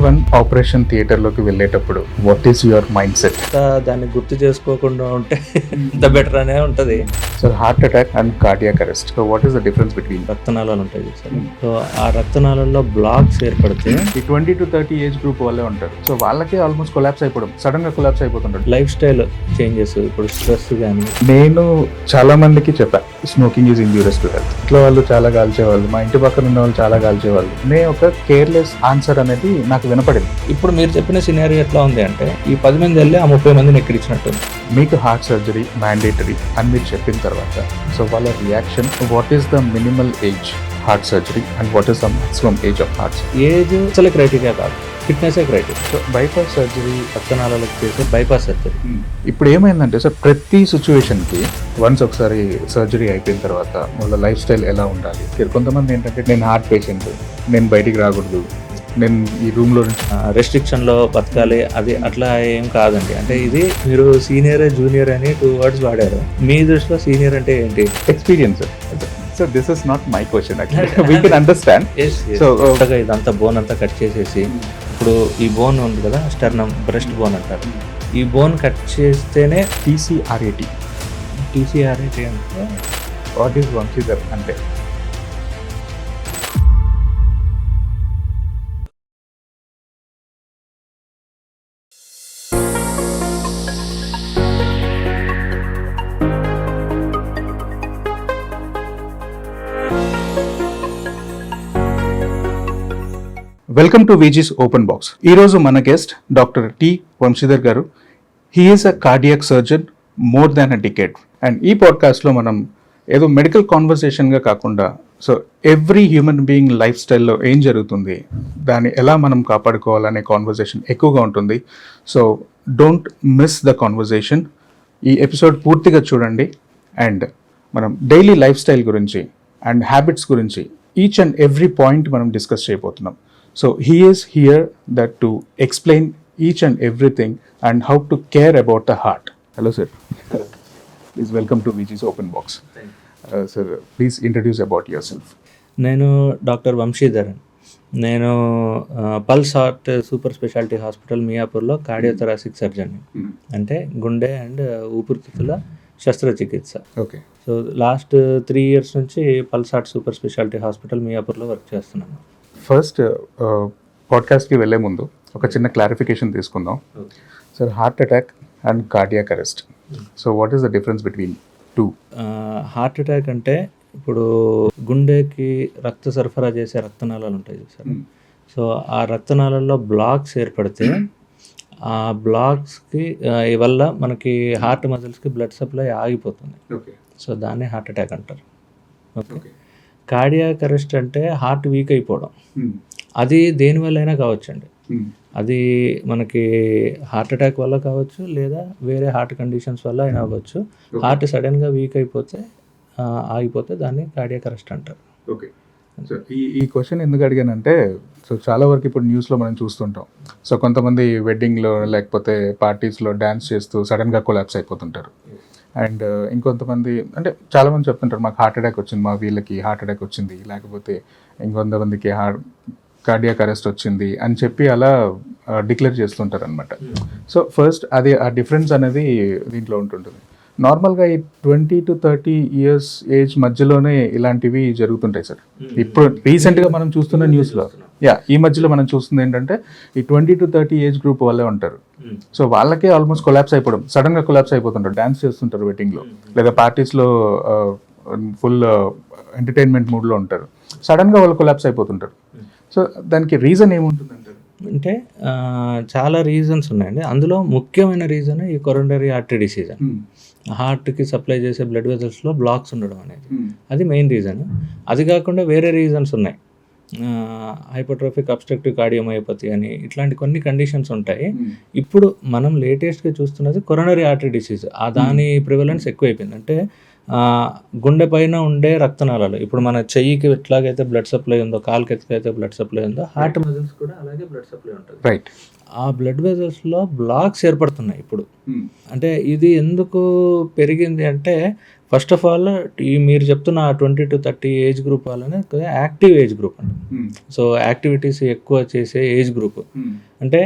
One operation థియేటర్లోకి వెళ్ళేటప్పుడు what is your mind set? దాన్ని గుర్తు చేసుకోకుండా ఉంటే ఇంత బెటర్ అనే ఉంటుంది. So heart attack and cardiac arrest, so what is the difference between? రక్తనాళాలు ఉంటాయి సార్. సో ఆ రక్తనాళాల్లో బ్లాక్స్ ఏర్పడితే ఈ 20 to 30 ఏజ్ గ్రూప్ వాళ్ళే ఉంటారు. సో వాళ్ళకి ఆల్మోస్ట్ కొలాప్స్ అయిపోవడం, సడన్ గా కొలాప్స్ అయిపోతుంటారు. లైఫ్ స్టైల్ చేంజెస్, ఇప్పుడు స్ట్రెస్ కానీ. నేను చాలా మందికి చెప్పాను smoking is injurious to health. ఇంట్లో వాళ్ళు చాలా కాల్చేవాళ్ళు, మా ఇంటి పక్కన ఉన్న వాళ్ళు చాలా కాల్చేవాళ్ళు. నేను ఒక కేర్లెస్ ఆన్సర్ అనేది నాకు వినపడింది. ఇప్పుడు మీరు చెప్పిన సినారీ ఎట్లా ఉంది అంటే, ఈ 10 మంది వెళ్ళి ఆ 30 మందిని ఎక్కిరించినట్టు. మీకు హార్ట్ సర్జరీ మ్యాండేటరీ అని మీరు చెప్పిన తర్వాత, సో వాళ్ళ reaction, what is the minimal age heart surgery and what is the maximum age of heart surgery? Age అసలు క్రైటీరియా కాదు, ఫిట్నెసే క్రైటీరియా. సో బైపాస్ సర్జరీ, రక్తనాళాలకు చేసే బైపాస్ సర్జరీ. ఇప్పుడు ఏమైందంటే సార్, ప్రతి సిచ్యువేషన్కి వన్స్ ఒకసారి సర్జరీ అయిపోయిన తర్వాత వాళ్ళ లైఫ్ స్టైల్ ఎలా ఉండాలి. కొంతమంది ఏంటంటే, నేను హార్ట్ పేషెంట్, నేను బయటికి రాకూడదు, నేను ఈ రూమ్లో నుంచి రెస్ట్రిక్షన్లో బతకాలి, అది అట్లా ఏం కాదండి. అంటే ఇది మీరు సీనియర్ జూనియర్ అని 2 words వాడారు. మీ దృష్టిలో సీనియర్ అంటే ఏంటి? Experience. So this is not my question, we can understand. So ఇదంతా బోన్ అంతా కట్ చేసేసి, ఇప్పుడు ఈ బోన్ ఉంది కదా, స్టర్నమ్ బ్రెస్ట్ బోన్ అంటారు, ఈ బోన్ కట్ చేస్తేనే TCRAT. TCRAT అంటే వాట్ ఈస్ వంశీధర్ అంటే? Welcome to Viji's open box. ఈరోజు మన గెస్ట్ డాక్టర్ టి వంశీధర్ గారు. He is a cardiac surgeon more than a decade. And ఈ పాడ్కాస్ట్లో మనం ఏదో మెడికల్ కాన్వర్సేషన్గా కాకుండా, so every human being life స్టైల్లో ఏం జరుగుతుంది, దాన్ని ఎలా మనం కాపాడుకోవాలనే కాన్వర్సేషన్ ఎక్కువగా ఉంటుంది. So don't miss the conversation. ఈ ఎపిసోడ్ పూర్తిగా చూడండి. అండ్ మనం డైలీ లైఫ్ స్టైల్ గురించి అండ్ హ్యాబిట్స్ గురించి ఈచ్ అండ్ ఎవ్రీ పాయింట్ మనం డిస్కస్ చేయబోతున్నాం. So he is here that to explain each and everything and how to care about the heart. Hello sir. Please welcome to VG's Open Box. Sir, please introduce about yourself. నేను doctor Vamsidharan. నేను pulse heart super speciality hospital మియాపూర్లో cardiothoracic surgeon. అంటే గుండె and ఊపిరితిత్తుల శస్త్రచికిత్స. Okay. So last 3 years నుంచి pulse heart super speciality hospital మియాపూర్లో work చేస్తున్నాను. ఫస్ట్ పాడ్కాస్ట్కి వెళ్ళే ముందు ఒక చిన్న క్లారిఫికేషన్ తీసుకుందాం. Sir, heart attack and cardiac arrest, so what is the difference between two? Heart attack అంటే, ఇప్పుడు గుండెకి రక్త సరఫరా చేసే రక్తనాళాలు ఉంటాయి సార్. సో ఆ రక్తనాళాల్లో బ్లాక్స్ ఏర్పడితే, ఆ బ్లాక్స్కి వల్ల మనకి హార్ట్ మజిల్స్కి బ్లడ్ సప్లై ఆగిపోతుంది. సో దాన్ని హార్ట్ అటాక్ అంటారు. ఓకే. కార్డియాక్ అరెస్ట్ అంటే హార్ట్ వీక్ అయిపోవడం. అది దేనివల్ల అయినా కావచ్చండి. అది మనకి హార్ట్ అటాక్ వల్ల కావచ్చు, లేదా వేరే హార్ట్ కండిషన్స్ వల్ల అయినా అవ్వచ్చు. హార్ట్ సడన్గా వీక్ అయిపోతే, ఆగిపోతే దాన్ని కార్డియాక్ అరెస్ట్ అంటారు. ఓకే. సో ఈ క్వశ్చన్ ఎందుకు అడిగానంటే, సో చాలా వరకు ఇప్పుడు న్యూస్లో మనం చూస్తుంటాం. సో కొంతమంది వెడ్డింగ్లో లేకపోతే పార్టీస్లో డ్యాన్స్ చేస్తూ సడన్గా కొలాప్స్ అయిపోతుంటారు. అండ్ ఇంకొంతమంది అంటే చాలామంది చెప్తుంటారు, మాకు హార్ట్ అటాక్ వచ్చింది, మా వీళ్ళకి హార్ట్ అటాక్ వచ్చింది, లేకపోతే ఇంకొంతమందికి కార్డియాక్ అరెస్ట్ వచ్చింది అని చెప్పి అలా డిక్లేర్ చేస్తుంటారు అనమాట. సో ఫస్ట్ అది ఆ డిఫరెన్స్ అనేది దీంట్లో ఉంటుంటుంది. నార్మల్గా ఈ 20 to 30 years ఏజ్ మధ్యలోనే ఇలాంటివి జరుగుతుంటాయి సార్. ఇప్పుడు రీసెంట్గా మనం చూస్తున్న న్యూస్లో, ఈ మధ్యలో మనం చూస్తుంది ఏంటంటే, ఈ 20 to 30 ఏజ్ గ్రూప్ వాళ్ళే ఉంటారు. సో వాళ్ళకే ఆల్మోస్ట్ కొలాప్స్ అయిపోవడం, సడన్గా కొలాప్స్ అయిపోతుంటారు. డ్యాన్స్ చేస్తుంటారు వెడ్డింగ్లో, లేదా పార్టీస్లో ఫుల్ ఎంటర్టైన్మెంట్ మూడ్లో ఉంటారు. సడన్గా వాళ్ళు కొలాప్స్ అయిపోతుంటారు. సో దానికి రీజన్ ఏముంటుందంటారు? అంటే చాలా రీజన్స్ ఉన్నాయండి. అందులో ముఖ్యమైన రీజన్ ఈ కొరోనరీ ఆర్టరీ డిసీజ్. హార్ట్కి సప్లై చేసే బ్లడ్ వెజల్స్లో బ్లాక్స్ ఉండడం అనేది, అది మెయిన్ రీజన్. అది కాకుండా వేరే రీజన్స్ ఉన్నాయి. హైపోట్రోఫిక్ అబ్స్ట్రక్టివ్ కార్డియోమయోపతి అని, ఇట్లాంటి కొన్ని కండిషన్స్ ఉంటాయి. ఇప్పుడు మనం లేటెస్ట్గా చూస్తున్నది కొరోనరీ ఆర్టరీ డిసీజ్. దాని ప్రివలెన్స్ ఎక్కువైపోయింది. అంటే గుండె పైన ఉండే రక్తనాళాలు, ఇప్పుడు మన చెయ్యికి ఎట్లాగైతే బ్లడ్ సప్లై ఉందో, కాలుకి ఎట్లాగైతే బ్లడ్ సప్లై ఉందో, హార్ట్ మజిల్స్ కూడా అలాగే బ్లడ్ సప్లై ఉంటుంది. రైట్. ఆ బ్లడ్ వెజల్స్లో బ్లాక్స్ ఏర్పడుతున్నాయి ఇప్పుడు. అంటే ఇది ఎందుకు పెరిగింది అంటే, ఫస్ట్ ఆఫ్ ఆల్ ఈ మీరు చెప్తున్న 20 to 30 ఏజ్ గ్రూప్ వాళ్ళని యాక్టివ్ ఏజ్ గ్రూప్ అండి. సో యాక్టివిటీస్ ఎక్కువ చేసే ఏజ్ గ్రూప్. అంటే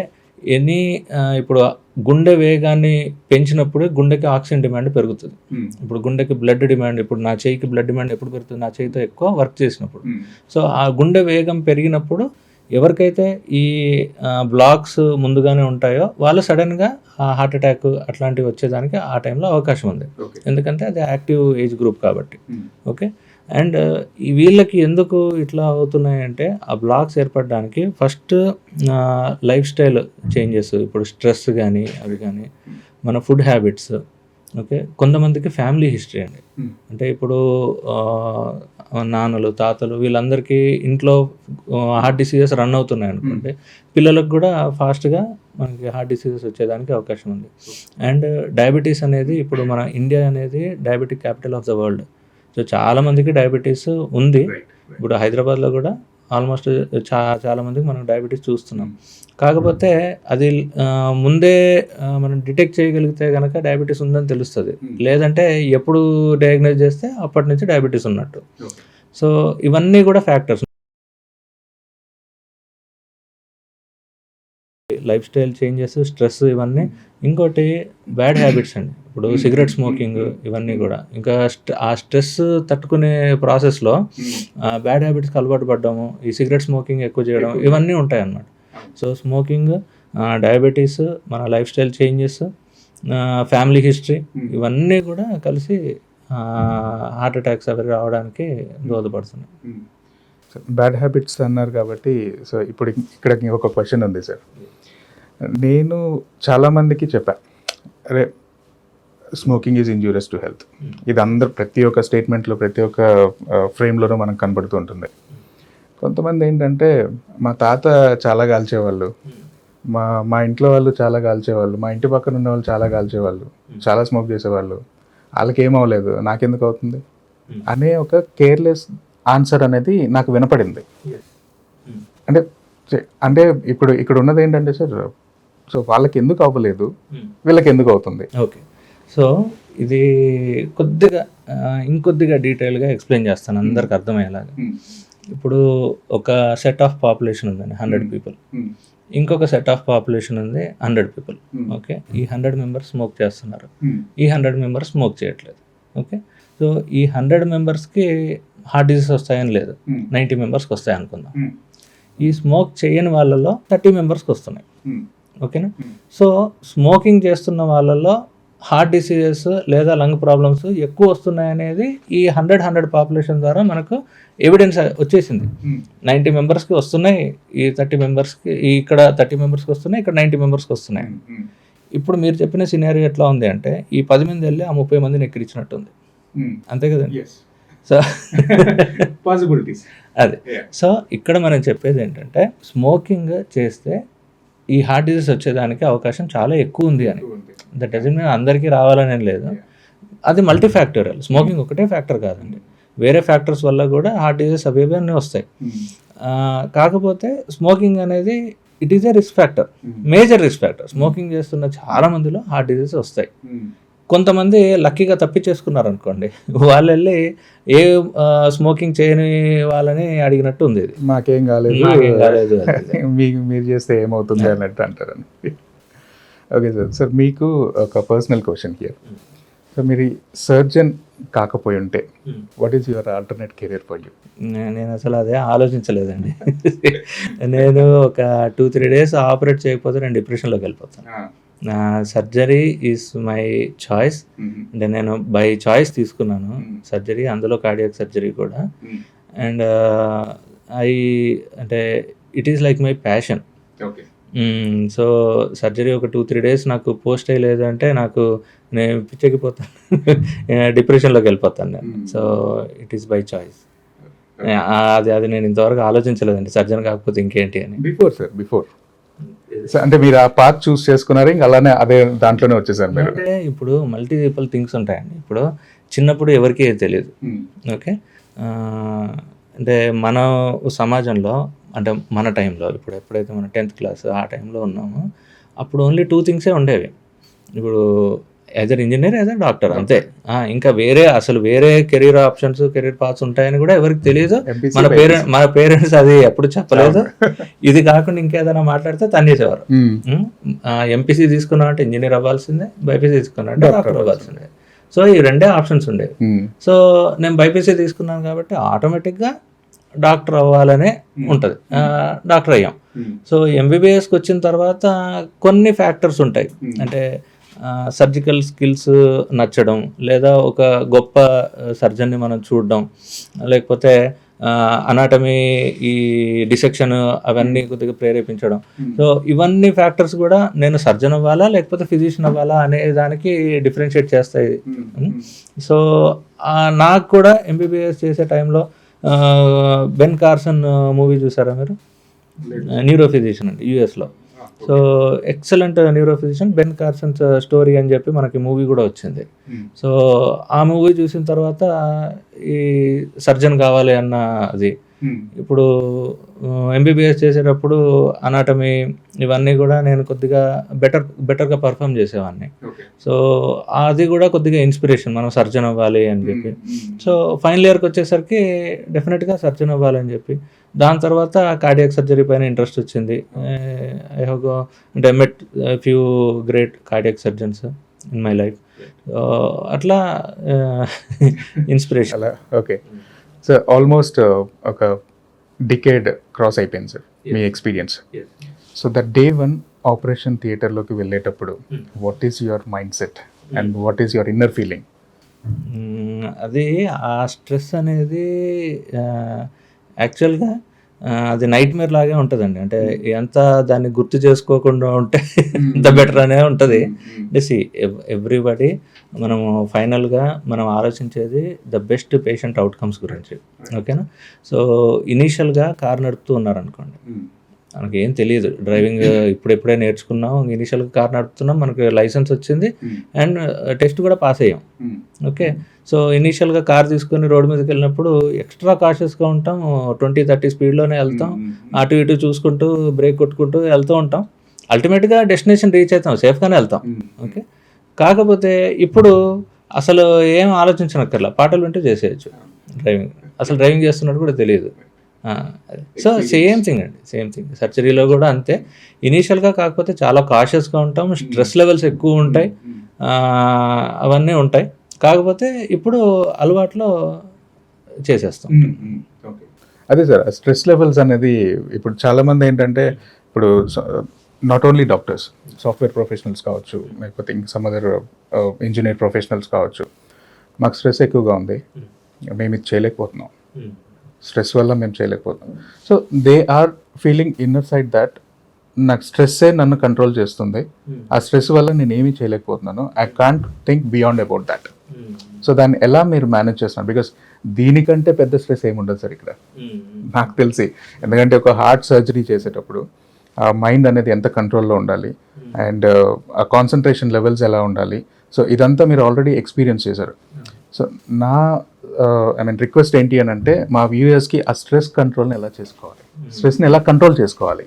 ఇప్పుడు గుండె వేగాన్ని పెంచినప్పుడు గుండెకి ఆక్సిజన్ డిమాండ్ పెరుగుతుంది. ఇప్పుడు గుండెకి బ్లడ్ డిమాండ్, ఇప్పుడు నా చేయికి బ్లడ్ డిమాండ్ ఎప్పుడు పెరుగుతుంది? నా చేయితో ఎక్కువ వర్క్ చేసినప్పుడు. సో ఆ గుండె వేగం పెరిగినప్పుడు ఎవరికైతే ఈ బ్లాక్స్ ముందుగానే ఉంటాయో వాళ్ళు సడన్గా హార్ట్ అటాక్ అట్లాంటివి వచ్చేదానికి ఆ టైంలో అవకాశం ఉంది. ఎందుకంటే అది యాక్టివ్ ఏజ్ గ్రూప్ కాబట్టి. ఓకే. అండ్ వీళ్ళకి ఎందుకు ఇట్లా అవుతున్నాయంటే, ఆ బ్లాక్స్ ఏర్పడడానికి ఫస్ట్ లైఫ్ స్టైల్ చేంజెస్, ఇప్పుడు స్ట్రెస్ కానీ అవి కానీ, మన ఫుడ్ హ్యాబిట్స్. ఓకే. కొంతమందికి ఫ్యామిలీ హిస్టరీ అండి. అంటే ఇప్పుడు నాన్నలు, తాతలు వీళ్ళందరికీ ఇంట్లో హార్ట్ డిసీజెస్ రన్ అవుతున్నాయి అనుకోండి, పిల్లలకు కూడా ఫాస్ట్గా మనకి హార్ట్ డిసీజెస్ వచ్చేదానికి అవకాశం ఉంది. అండ్ డయాబెటీస్ అనేది, ఇప్పుడు మన ఇండియా అనేది diabetic capital of the world. So చాలామందికి డయాబెటీస్ ఉంది. ఇప్పుడు హైదరాబాద్లో కూడా ఆల్మోస్ట్ చాలా మందికి మనం డయాబెటీస్ చూస్తున్నాం. కాకపోతే అది ముందే మనం డిటెక్ట్ చేయగలిగితే కనుక డయాబెటీస్ ఉందని తెలుస్తుంది. లేదంటే ఎప్పుడు డయాగ్నోజ్ చేస్తే అప్పటి నుంచి డయాబెటీస్ ఉన్నట్టు. సో ఇవన్నీ కూడా factors. Life style changes, stress, ఇవన్నీ. ఇంకోటి బ్యాడ్ హ్యాబిట్స్ అండి. ఇప్పుడు సిగరెట్ స్మోకింగ్, ఇవన్నీ కూడా. ఇంకా ఆ స్ట్రెస్ తట్టుకునే ప్రాసెస్లో బ్యాడ్ హ్యాబిట్స్కి అలవాటు పడ్డాము, ఈ సిగరెట్ స్మోకింగ్ ఎక్కువ చేయడం, ఇవన్నీ ఉంటాయి అన్నమాట. సో స్మోకింగ్, డయాబెటీస్, మన life style changes, family history, ఇవన్నీ కూడా కలిసి హార్ట్ అటాక్స్ అవి రావడానికి దోహదపడుతున్నాయి. బ్యాడ్ హ్యాబిట్స్ అన్నారు కాబట్టి, సో ఇప్పుడు ఇక్కడ ఒక క్వశ్చన్ ఉంది సార్. నేను చాలామందికి చెప్పాను, అరే smoking is injurious to health. ఇది అందరు ప్రతి ఒక్క స్టేట్మెంట్లో, ప్రతి ఒక్క ఫ్రేమ్లోనూ మనకు కనబడుతూ ఉంటుంది. కొంతమంది ఏంటంటే, మా తాత చాలా కాల్చేవాళ్ళు, మా ఇంట్లో వాళ్ళు చాలా కాల్చేవాళ్ళు, మా ఇంటి పక్కన ఉన్న వాళ్ళు చాలా కాల్చేవాళ్ళు, చాలా స్మోక్ చేసేవాళ్ళు, వాళ్ళకి ఏమవ్వలేదు, నాకెందుకు అవుతుంది అనే ఒక కేర్లెస్ ఆన్సర్ అనేది నాకు వినపడింది. అంటే అంటే ఇక్కడ ఉన్నది ఏంటంటే సార్, సో వాళ్ళకి ఎందుకు అవ్వలేదు, వీళ్ళకి ఎందుకు అవుతుంది? ఓకే. సో ఇది కొద్దిగా ఇంకొద్దిగా డీటెయిల్గా ఎక్స్ప్లెయిన్ చేస్తాను అందరికి అర్థమయ్యేలాగా. ఇప్పుడు ఒక సెట్ ఆఫ్ పాపులేషన్ ఉందండి, 100 people. ఇంకొక సెట్ ఆఫ్ పాపులేషన్ ఉంది, 100 people. ఓకే. ఈ 100 members స్మోక్ చేస్తున్నారు, ఈ 100 members స్మోక్ చేయట్లేదు. ఓకే. సో ఈ 100 membersకి హార్ట్ డిసీజ్ వస్తాయని లేదు, 90 membersకి వస్తాయి అనుకుందాం. ఈ స్మోక్ చేయని వాళ్ళలో 30 membersకి వస్తున్నాయి. ఓకేనా. సో స్మోకింగ్ చేస్తున్న వాళ్ళలో హార్ట్ డిసీజెస్ లేదా లంగ్ ప్రాబ్లమ్స్ ఎక్కువ వస్తున్నాయి అనేది ఈ 100 పాపులేషన్ ద్వారా మనకు ఎవిడెన్స్ వచ్చేసింది. 90 membersకి వస్తున్నాయి, ఈ 30 membersకి, ఇక్కడ 30 membersకి వస్తున్నాయి, ఇక్కడ 90 membersకి వస్తున్నాయి. ఇప్పుడు మీరు చెప్పిన సినారియో ఎట్లా ఉంది అంటే, ఈ 10 మంది వెళ్ళి ఆ 30 మందిని ఎక్కిరించినట్టుంది. అంతే కదండి. సో పాసిబిలిటీస్ అదే. సో ఇక్కడ మనం చెప్పేది ఏంటంటే, స్మోకింగ్ చేస్తే ఈ హార్ట్ డిసీజ్ వచ్చేదానికి అవకాశం చాలా ఎక్కువ ఉంది అని. దట్ డజంట్ మీన్ అందరికీ రావాలని లేదు, అది మల్టీ ఫ్యాక్టోరియల్. స్మోకింగ్ ఒకటే ఫ్యాక్టర్ కాదండి, వేరే ఫ్యాక్టర్స్ వల్ల కూడా హార్ట్ డిసీజ్ అన్నీ వస్తాయి. కాకపోతే స్మోకింగ్ అనేది it is a risk factor, major risk factor. Smoking చేస్తున్న చాలా మందిలో హార్ట్ డిసీజ్ వస్తాయి. కొంతమంది లక్కీగా తప్పించేసుకున్నారు అనుకోండి, వాళ్ళు వెళ్ళి ఏ స్మోకింగ్ చేయని వాళ్ళని అడిగినట్టు ఉంది. ఇది మాకేం కాలేదు మీరు చేస్తే ఏమవుతుంది అన్నట్టు అంటారని. Okay sir. సార్ మీకు ఒక పర్సనల్ క్వశ్చన్ హియర్. సో మీరు సర్జన్ కాకపోయి ఉంటే what is your alternate career for you? నేను అసలు అదే ఆలోచించలేదండి. నేను ఒక 2-3 days ఆపరేట్ చేయకపోతే నేను డిప్రెషన్లోకి వెళ్ళిపోతాను. Surgery is my choice. అంటే నేను బై చాయిస్ తీసుకున్నాను సర్జరీ, అందులో కార్డియాక్ సర్జరీ కూడా. అండ్ అంటే it is like my passion. So surgery ఒక 2-3 days నాకు పోస్ట్ అయ్యలేదు అంటే నాకు నేను పిచ్చెక్కిపోతాను, డిప్రెషన్లోకి వెళ్ళిపోతాను నేను. So it is by choice. అది నేను ఇంతవరకు ఆలోచించలేదండి సర్జన్ కాకపోతే ఇంకేంటి అని. బిఫోర్ అంటే మీరు ఆ పాత్ చూస్ చేసుకున్నారు, ఇంకా అలానే అదే దాంట్లోనే వచ్చేసారు మీరు. అంటే ఇప్పుడు మల్టిపుల్ థింగ్స్ ఉంటాయండి. ఇప్పుడు చిన్నప్పుడు ఎవరికీ ఏది తెలియదు. ఓకే. అంటే మన సమాజంలో అంటే మన టైంలో ఇప్పుడు ఎప్పుడైతే మనం 10th క్లాస్ ఆ టైంలో ఉన్నామో అప్పుడు ఓన్లీ 2 థింగ్సే ఉండేవి. ఇప్పుడు ఎదర్ ఇంజనీర్ ఎదర్ డాక్టర్ అంతే. ఇంకా వేరే కెరీర్ ఆప్షన్స్ కెరీర్ పాత్స్ ఉంటాయని కూడా ఎవరికి తెలియదు. మన పేరెంట్స్ అది ఎప్పుడు చెప్పలేదు. ఇది కాకుండా ఇంకేదైనా మాట్లాడితే తన్నేసేవారు. ఎంపీసీ తీసుకున్నా అంటే ఇంజనీర్ అవ్వాల్సిందే, బైపీసీ తీసుకున్నా అంటే డాక్టర్ అవ్వాల్సిందే. సో ఈ 2 ఆప్షన్స్ ఉండేవి. సో నేను బైపీసీ తీసుకున్నాను కాబట్టి ఆటోమేటిక్గా డాక్టర్ అవ్వాలనే ఉంటుంది. డాక్టర్ అయ్యాం. సో ఎంబీబీఎస్కి వచ్చిన తర్వాత కొన్ని ఫ్యాక్టర్స్ ఉంటాయి. అంటే సర్జికల్ స్కిల్స్ నచ్చడం, లేదా ఒక గొప్ప సర్జన్ని మనం చూడడం, లేకపోతే అనాటమీ ఈ డిసెక్షన్ అవన్నీ కొద్దిగా ప్రేరేపించడం. సో ఇవన్నీ ఫ్యాక్టర్స్ కూడా నేను సర్జన్ అవ్వాలా లేకపోతే ఫిజిషియన్ అవ్వాలా అనే దానికి డిఫరెన్షియేట్ చేస్తాయి. సో నాకు కూడా ఎంబీబీఎస్ చేసే టైంలో బెన్ కార్సన్ మూవీ చూసారా మీరు? న్యూరో ఫిజిషియన్ అండి, యూఎస్లో. So excellent neuro physician Ben Carson's story అని చెప్పి మనకి మూవీ కూడా వచ్చింది. సో ఆ మూవీ చూసిన తర్వాత ఈ సర్జన్ కావాలి అన్న అది. ఇప్పుడు ఎంబీబీఎస్ చేసేటప్పుడు అనాటమీ ఇవన్నీ కూడా నేను కొద్దిగా బెటర్గా పర్ఫామ్ చేసేవాడిని. సో అది కూడా కొద్దిగా ఇన్స్పిరేషన్, మనం సర్జన్ అవ్వాలి అని చెప్పి. సో ఫైనల్ ఇయర్కి వచ్చేసరికి డెఫినెట్గా సర్జన్ అవ్వాలి అని చెప్పి దాని తర్వాత కార్డియాక్ సర్జరీ పైన ఇంట్రెస్ట్ వచ్చింది. ఐ హ్యావ్ అంటే met few great cardiac surgeons in my life. అట్లా ఇన్స్పిరేషన్. ఓకే. సో ఆల్మోస్ట్ ఒక డికేడ్ క్రాస్ అయిపోయింది సార్ మీ experience. So the day 1 operation థియేటర్లోకి వెళ్ళేటప్పుడు what is your mind set and what is your inner feeling? అది ఆ stress అనేది యాక్చువల్గా అది నైట్ మేర్ లాగే ఉంటుందండి. అంటే ఎంత దాన్ని గుర్తు చేసుకోకుండా ఉంటే అంత బెటర్ అనే ఉంటుంది. అంటే ఎవ్రీబడి మనము ఫైనల్గా మనం ఆలోచించేది ద బెస్ట్ పేషెంట్ అవుట్కమ్స్ గురించి. ఓకేనా? సో ఇనీషియల్గా కార్ నడుపుతూ ఉన్నారనుకోండి, మనకి ఏం తెలియదు, డ్రైవింగ్ ఇప్పుడే నేర్చుకున్నాం, ఇనీషియల్గా కార్ నడుపుతున్నాం, మనకి లైసెన్స్ వచ్చింది అండ్ టెస్ట్ కూడా పాస్ అయ్యాం. ఓకే. సో ఇనీషియల్గా కార్ తీసుకొని రోడ్డు మీదకి వెళ్ళినప్పుడు ఎక్స్ట్రా కాషియస్గా ఉంటాం, 20-30 స్పీడ్లోనే వెళ్తాం, అటు ఇటు చూసుకుంటూ బ్రేక్ కొట్టుకుంటూ వెళ్తూ ఉంటాం. అల్టిమేట్గా డెస్టినేషన్ రీచ్ అవుతాం, సేఫ్గానే వెళ్తాం. ఓకే. కాకపోతే ఇప్పుడు అసలు ఏం ఆలోచించనక్కర్లా, పాటలు వింటూ చేసేయచ్చు డ్రైవింగ్. అసలు డ్రైవింగ్ చేస్తున్నట్టు కూడా తెలియదు. సో సేమ్ థింగ్ అండి, సేమ్ థింగ్ సర్జరీలో కూడా అంతే. ఇనీషియల్గా కాకపోతే చాలా కాషియస్గా ఉంటాం, స్ట్రెస్ లెవెల్స్ ఎక్కువ ఉంటాయి, అవన్నీ ఉంటాయి. కాకపోతే ఇప్పుడు అలవాట్లో చేసేస్తాం. అదే సార్, స్ట్రెస్ లెవెల్స్ అనేది ఇప్పుడు చాలామంది ఏంటంటే, ఇప్పుడు not only doctors, software professionals కావచ్చు, లేకపోతే ఇంక సమ్ అదర్ ఇంజనీర్ ప్రొఫెషనల్స్ కావచ్చు, మాకు స్ట్రెస్ ఎక్కువగా ఉంది, మేము ఇది చేయలేకపోతున్నాం, స్ట్రెస్ వల్ల మేము చేయలేకపోతున్నాం. So they are feeling inner side that నాకు స్ట్రెస్సే నన్ను కంట్రోల్ చేస్తుంది, ఆ స్ట్రెస్ వల్ల నేను ఏమీ చేయలేకపోతున్నాను, I can't think beyond about that. So దాన్ని ఎలా మీరు మేనేజ్ చేస్తున్నారు? బికాస్ దీనికంటే పెద్ద స్ట్రెస్ ఏముండదు సార్ ఇక్కడ నాకు తెలిసి. ఎందుకంటే ఒక హార్ట్ సర్జరీ చేసేటప్పుడు ఆ మైండ్ అనేది ఎంత కంట్రోల్లో ఉండాలి అండ్ ఆ కాన్సన్ట్రేషన్ లెవెల్స్ ఎలా ఉండాలి, సో ఇదంతా మీరు ఆల్రెడీ ఎక్స్పీరియన్స్ చేశారు. సో నా రిక్వెస్ట్ ఏంటి అని అంటే, మా వ్యూయర్స్కి ఆ స్ట్రెస్ కంట్రోల్ని ఎలా చేసుకోవాలి, స్ట్రెస్ని ఎలా కంట్రోల్ చేసుకోవాలి?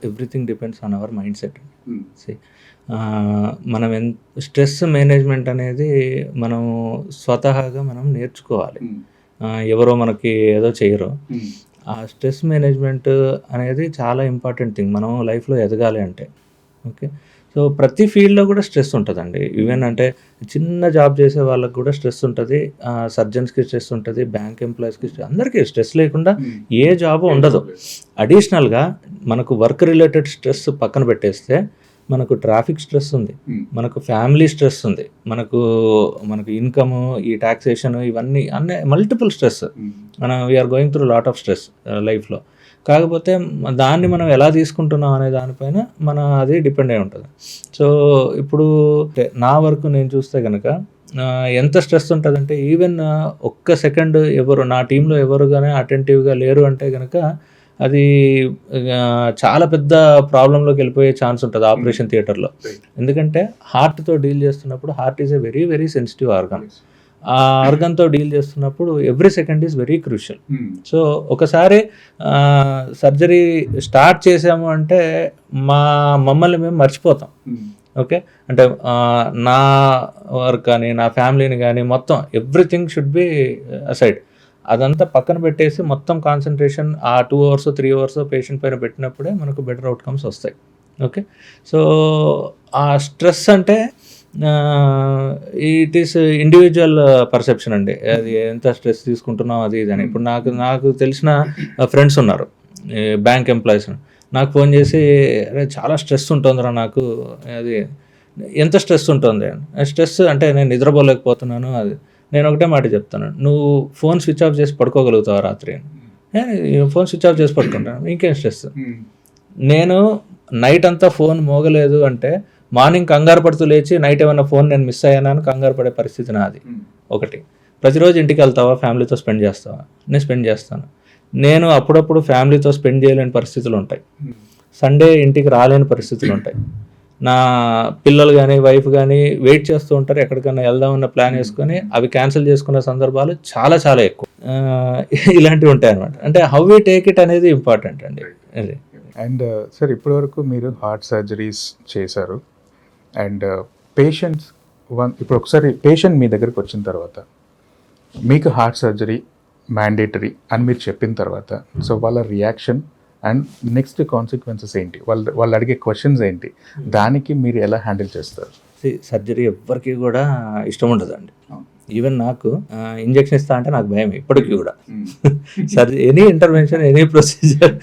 Everything depends on our mind set. మనం స్ట్రెస్ మేనేజ్మెంట్ అనేది మనం స్వతహాగా మనం నేర్చుకోవాలి. ఎవరో మనకి ఏదో చేయరు. ఆ స్ట్రెస్ మేనేజ్మెంట్ అనేది చాలా ఇంపార్టెంట్ థింగ్ మనం లైఫ్లో ఎదగాలి అంటే. ఓకే. సో ప్రతి ఫీల్డ్లో కూడా స్ట్రెస్ ఉంటుందండి. ఈవెన్ అంటే చిన్న జాబ్ చేసే వాళ్ళకి కూడా స్ట్రెస్ ఉంటుంది, సర్జన్స్కి స్ట్రెస్ ఉంటుంది, బ్యాంక్ ఎంప్లాయీస్కి అందరికీ స్ట్రెస్ లేకుండా ఏ జాబ్ ఉండదు. అడిషనల్గా మనకు వర్క్ రిలేటెడ్ స్ట్రెస్ పక్కన పెట్టేస్తే మనకు ట్రాఫిక్ స్ట్రెస్ ఉంది, మనకు ఫ్యామిలీ స్ట్రెస్ ఉంది, మనకు ఇన్కమ్, ఈ టాక్సేషన్, ఇవన్నీ అన్నీ multiple stress. We are going through lot of stress లైఫ్లో. కాకపోతే దాన్ని మనం ఎలా తీసుకుంటున్నాం అనే దానిపైన అది డిపెండ్ అయి ఉంటుంది. సో ఇప్పుడు నా వర్క్ నేను చూస్తే కనుక ఎంత స్ట్రెస్ ఉంటుందంటే, ఈవెన్ ఒక్క సెకండ్ ఎవరు నా టీంలో ఎవరు కానీ అటెంటివ్గా లేరు అంటే కనుక అది చాలా పెద్ద ప్రాబ్లంలోకి వెళ్ళిపోయే ఛాన్స్ ఉంటుంది ఆపరేషన్ థియేటర్లో. ఎందుకంటే హార్ట్తో డీల్ చేస్తున్నప్పుడు heart is a very very sensitive organ. ఆ ఆర్గన్తో డీల్ చేస్తున్నప్పుడు every second is very crucial. So ఒకసారి సర్జరీ స్టార్ట్ చేసాము అంటే మమ్మల్ని మేము మర్చిపోతాం. ఓకే, అంటే నా వర్క్ కానీ నా ఫ్యామిలీని కానీ మొత్తం ఎవ్రీథింగ్ షుడ్ బి అసైడ్. అదంతా పక్కన పెట్టేసి మొత్తం కాన్సన్ట్రేషన్ ఆ 2 hours 3 hours పేషెంట్ పైన పెట్టినప్పుడే మనకు బెటర్ అవుట్కమ్స్ వస్తాయి. ఓకే, సో ఆ స్ట్రెస్ అంటే ఇట్ ఈస్ ఇండివిజువల్ పర్సెప్షన్ అండి. అది ఎంత స్ట్రెస్ తీసుకుంటున్నాం అది ఇది అని. ఇప్పుడు నాకు తెలిసిన ఫ్రెండ్స్ ఉన్నారు బ్యాంక్ ఎంప్లాయీస్. నాకు ఫోన్ చేసి అరే చాలా స్ట్రెస్ ఉంటుందిరా నాకు, అది ఎంత స్ట్రెస్ ఉంటుంది? స్ట్రెస్ అంటే నేను నిద్రపోలేకపోతున్నాను. అది నేను ఒకటే మాట చెప్తాను, నువ్వు ఫోన్ స్విచ్ ఆఫ్ చేసి పడుకోగలుగుతావు రాత్రి? ఫోన్ స్విచ్ ఆఫ్ చేసి పడుకుంటాను, ఇంకేం స్ట్రెస్? నేను నైట్ అంతా ఫోన్ మోగలేదు అంటే మార్నింగ్ కంగారు పడుతూ లేచి నైట్ ఏమైనా ఫోన్ నేను మిస్ అయ్యానని కంగారు పడే పరిస్థితి నాది. ఒకటి, ప్రతిరోజు ఇంటికి వెళ్తావా, ఫ్యామిలీతో స్పెండ్ చేస్తావా? నేను స్పెండ్ చేస్తాను. నేను అప్పుడప్పుడు ఫ్యామిలీతో స్పెండ్ చేయలేని పరిస్థితులు ఉంటాయి, సండే ఇంటికి రాలేని పరిస్థితులు ఉంటాయి. నా పిల్లలు కానీ వైఫ్ కానీ వెయిట్ చేస్తూ ఉంటారు ఎక్కడికైనా వెళ్దామన్న ప్లాన్ వేసుకొని అవి క్యాన్సిల్ చేసుకునే సందర్భాలు చాలా చాలా ఎక్కువ. ఇలాంటివి ఉంటాయి అన్నమాట. అంటే హౌ వి టేక్ ఇట్ అనేది ఇంపార్టెంట్ అండి. అది. అండ్ సార్, ఇప్పటివరకు మీరు హార్ట్ సర్జరీస్ చేశారు అండ్ పేషెంట్స్ ఇప్పుడు ఒకసారి పేషెంట్ మీ దగ్గరికి వచ్చిన తర్వాత మీకు హార్ట్ సర్జరీ మ్యాండేటరీ అని మీరు చెప్పిన తర్వాత సో వాళ్ళ రియాక్షన్ అండ్ నెక్స్ట్ కాన్సిక్వెన్సెస్ ఏంటి, వాళ్ళు అడిగే క్వశ్చన్స్ ఏంటి, దానికి మీరు ఎలా హ్యాండిల్ చేస్తారు? సర్జరీ ఎవ్వరికి కూడా ఇష్టం ఉండదండి. ఈవెన్ నాకు ఇంజెక్షన్ ఇస్తా అంటే నాకు భయం ఇప్పటికీ కూడా. Any intervention, any procedure,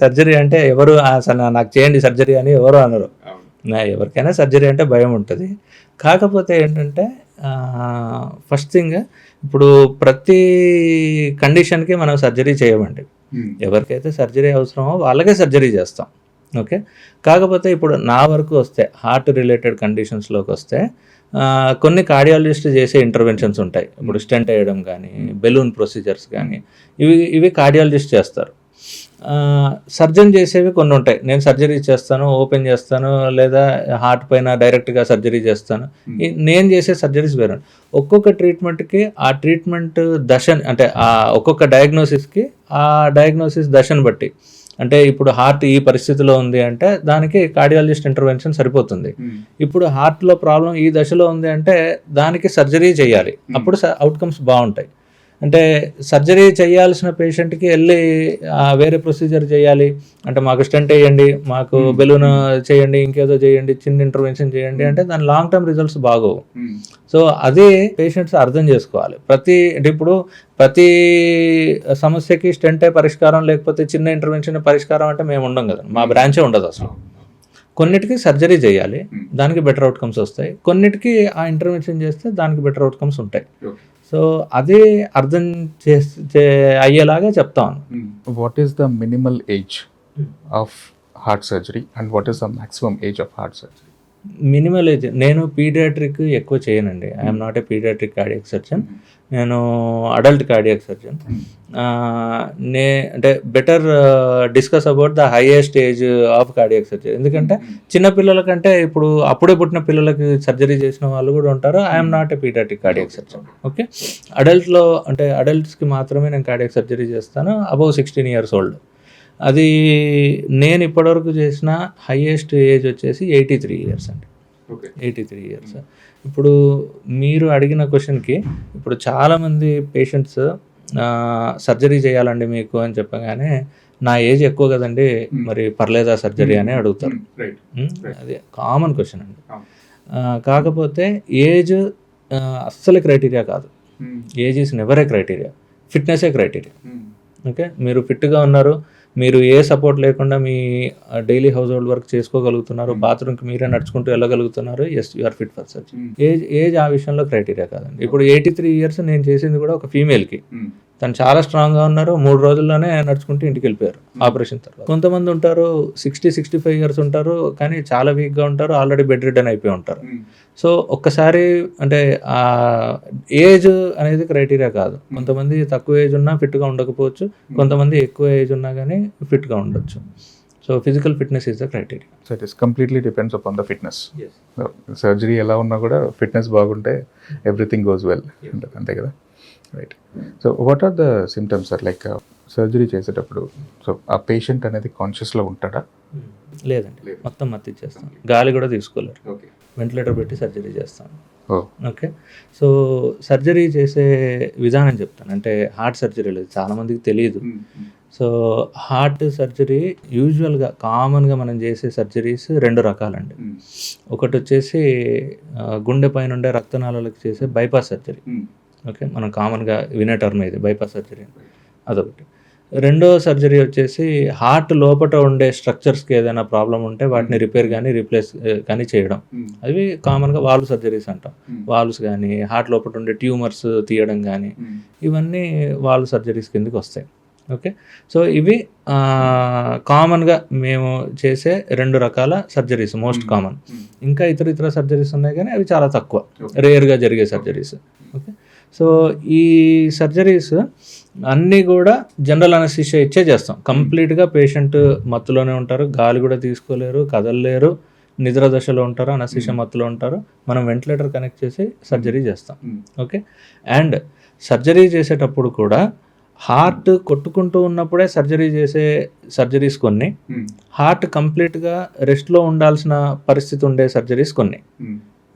surgery అంటే ఎవరు నాకు చేయండి సర్జరీ అని ఎవరు అనరు. ఎవరికైనా సర్జరీ అంటే భయం ఉంటుంది. కాకపోతే ఏంటంటే ఫస్ట్ థింగ్, ఇప్పుడు ప్రతి కండిషన్కి మనం సర్జరీ చేయమండి. ఎవరికైతే సర్జరీ అవసరమో వాళ్ళకే సర్జరీ చేస్తాం. ఓకే, కాకపోతే ఇప్పుడు నా వరకు వస్తే హార్ట్ రిలేటెడ్ కండిషన్స్లోకి వస్తే కొన్ని కార్డియాలజిస్ట్ చేసే ఇంటర్వెన్షన్స్ ఉంటాయి. ఇప్పుడు స్టెంట్ వేయడం కానీ, బెలూన్ ప్రొసీజర్స్ కానీ, ఇవి కార్డియాలజిస్ట్ చేస్తారు. సర్జన్ చేసేవి కొన్ని ఉంటాయి. నేను సర్జరీ చేస్తాను, ఓపెన్ చేస్తాను, లేదా హార్ట్ పైన డైరెక్ట్గా సర్జరీ చేస్తాను. నేను చేసే సర్జరీస్ వేరే. ఒక్కొక్క ట్రీట్మెంట్కి ఆ ట్రీట్మెంట్ దశ, అంటే ఆ ఒక్కొక్క డయాగ్నోసిస్కి ఆ డయాగ్నోసిస్ దశను బట్టి, అంటే ఇప్పుడు హార్ట్ ఈ పరిస్థితిలో ఉంది అంటే దానికి కార్డియాలజిస్ట్ ఇంటర్వెన్షన్ సరిపోతుంది. ఇప్పుడు హార్ట్లో ప్రాబ్లం ఈ దశలో ఉంది అంటే దానికి సర్జరీ చేయాలి, అప్పుడు అవుట్కమ్స్ బాగుంటాయి. అంటే సర్జరీ చేయాల్సిన పేషెంట్కి వెళ్ళి వేరే ప్రొసీజర్ చేయాలి అంటే మాకు స్టెంట్ వేయండి, మాకు బెలూన్ చేయండి, ఇంకేదో చేయండి, చిన్న ఇంటర్వెన్షన్ చేయండి అంటే దాని లాంగ్ టర్మ్ రిజల్ట్స్ బాగోవు. సో అదే పేషెంట్స్ అర్థం చేసుకోవాలి. ఇప్పుడు ప్రతి సమస్యకి స్టెంటే పరిష్కారం, లేకపోతే చిన్న ఇంటర్వెన్షన్ పరిష్కారం అంటే మేము ఉండం కదా, మా బ్రాంచే ఉండదు అసలు. కొన్నిటికి సర్జరీ చేయాలి, దానికి బెటర్ అవుట్కమ్స్ వస్తాయి. కొన్నిటికి ఆ ఇంటర్వెన్షన్ చేస్తే దానికి బెటర్ అవుట్కమ్స్ ఉంటాయి. సో అదే అర్థం అయ్యేలాగా చెప్తాను. What is the minimal age of heart surgery and what is the maximum age of heart surgery? Minimal age, నేను పీడియాట్రిక్ ఎక్కువ చేయనండి. I'm not a paediatric cardiac surgeon, నేను అడల్ట్ కార్డియాక్ సర్జన్. అంటే better discuss about the highest age of cardiac surgery. ఎందుకంటే చిన్నపిల్లల కంటే ఇప్పుడు అప్పుడే పుట్టిన పిల్లలకి సర్జరీ చేసిన వాళ్ళు కూడా ఉంటారు. I'm not a paediatric cardiac surgeon. Okay, అడల్ట్లో అంటే అడల్ట్స్కి మాత్రమే నేను కార్డియాక్ సర్జరీ చేస్తాను, అబౌవ్ 16 years old. అది నేను ఇప్పటివరకు చేసిన హైయెస్ట్ ఏజ్ వచ్చేసి 83 years అండి. 83 years. ఇప్పుడు మీరు అడిగిన క్వశ్చన్కి ఇప్పుడు చాలామంది పేషెంట్స్ సర్జరీ చేయాలండి మీకు అని చెప్పగానే నా ఏజ్ ఎక్కువ కదండి మరి పర్లేదా సర్జరీ అని అడుగుతారు. అది కామన్ క్వశ్చన్ అండి. కాకపోతే ఏజ్ అస్సలు క్రైటీరియా కాదు. Age is never a criteria, ఫిట్నెసే క్రైటీరియా. ఓకే, మీరు ఫిట్గా ఉన్నారు, మీరు ఏ సపోర్ట్ లేకుండా మీ డైలీ హౌస్ హోల్డ్ వర్క్ చేసుకోగలుగుతున్నారు, బాత్రూమ్కి మీరే నడుచుకుంటూ వెళ్ళగలుగుతున్నారు, yes you are fit for surgery. Age ఆ విషయంలో క్రైటీరియా కాదండి. ఇప్పుడు 83 years నేను చేసింది కూడా ఒక ఫీమేల్కి. తను చాలా స్ట్రాంగ్గా ఉన్నారు, 3 రోజుల్లోనే నడుచుకుంటూ ఇంటికి వెళ్ళిపోయారు ఆపరేషన్ తర్వాత. కొంతమంది ఉంటారు 60-65 years ఉంటారు, కానీ చాలా వీక్గా ఉంటారు, ఆల్రెడీ బెడ్ రిడన్ అయిపోయి ఉంటారు. సో ఒక్కసారి అంటే ఏజ్ అనేది క్రైటీరియా కాదు. కొంతమంది తక్కువ ఏజ్ ఉన్నా ఫిట్గా ఉండకపోవచ్చు, కొంతమంది ఎక్కువ ఏజ్ ఉన్నా కానీ ఫిట్గా ఉండొచ్చు. So physical fitness is the criteria. So it is completely depends upon the fitness. Surgery ఎలా ఉన్నా కూడా ఫిట్నెస్ బాగుంటే ఎవ్రీథింగ్ గోస్ వెల్ అంతే కదా, right. So what are the symptoms sir, like surgery చేసేటప్పుడు సో ఆ పేషెంట్ అనేది కాన్షియస్లో ఉంటాడా? లేదండి, మొత్తం మత్తి ఇచ్చేస్తాం, గాలి కూడా తీసుకోలేరు, వెంటిలేటర్ పెట్టి సర్జరీ చేస్తాం. ఓకే, సో సర్జరీ చేసే విధానం చెప్తాను. అంటే హార్ట్ సర్జరీ లేదు, చాలామందికి తెలియదు. సో హార్ట్ సర్జరీ యూజువల్గా కామన్గా మనం చేసే సర్జరీస్ 2 రకాలండి. ఒకటి వచ్చేసి గుండె పైన ఉండే రక్తనాళాలకు చేసే బైపాస్ సర్జరీ. ఓకే, మనం కామన్గా వినే టర్మ్ ఇది బైపాస్ సర్జరీ, అదొకటి. రెండో సర్జరీ వచ్చేసి హార్ట్ లోపల ఉండే స్ట్రక్చర్స్కి ఏదైనా ప్రాబ్లం ఉంటే వాటిని రిపేర్ కానీ రీప్లేస్ కానీ చేయడం. అవి కామన్గా వాల్వ్ సర్జరీస్ అంటాం. వాల్వ్స్ కానీ హార్ట్ లోపల ఉండే ట్యూమర్స్ తీయడం కానీ ఇవన్నీ వాల్వ్ సర్జరీస్ కిందకి వస్తాయి. ఓకే, సో ఇవి కామన్గా మేము చేసే 2 రకాల సర్జరీస్, మోస్ట్ కామన్. ఇంకా ఇతర సర్జరీస్ ఉన్నాయి కానీ అవి చాలా తక్కువ, రేర్గా జరిగే సర్జరీస్. ఓకే, సో ఈ సర్జరీస్ అన్నీ కూడా జనరల్ అనస్థీషియా ఇచ్చే చేస్తాం. కంప్లీట్గా పేషెంట్ మత్తులోనే ఉంటారు, గాలి కూడా తీసుకోలేరు, కదలలేరు, నిద్ర దశలో ఉంటారు, అనస్థీషియా మత్తులో ఉంటారు. మనం వెంటిలేటర్ కనెక్ట్ చేసి సర్జరీ చేస్తాం. ఓకే, అండ్ సర్జరీ చేసేటప్పుడు కూడా హార్ట్ కొట్టుకుంటూ ఉన్నప్పుడే సర్జరీ చేసే సర్జరీస్ కొన్ని, హార్ట్ కంప్లీట్గా రెస్ట్లో ఉండాల్సిన పరిస్థితి ఉండే సర్జరీస్ కొన్ని.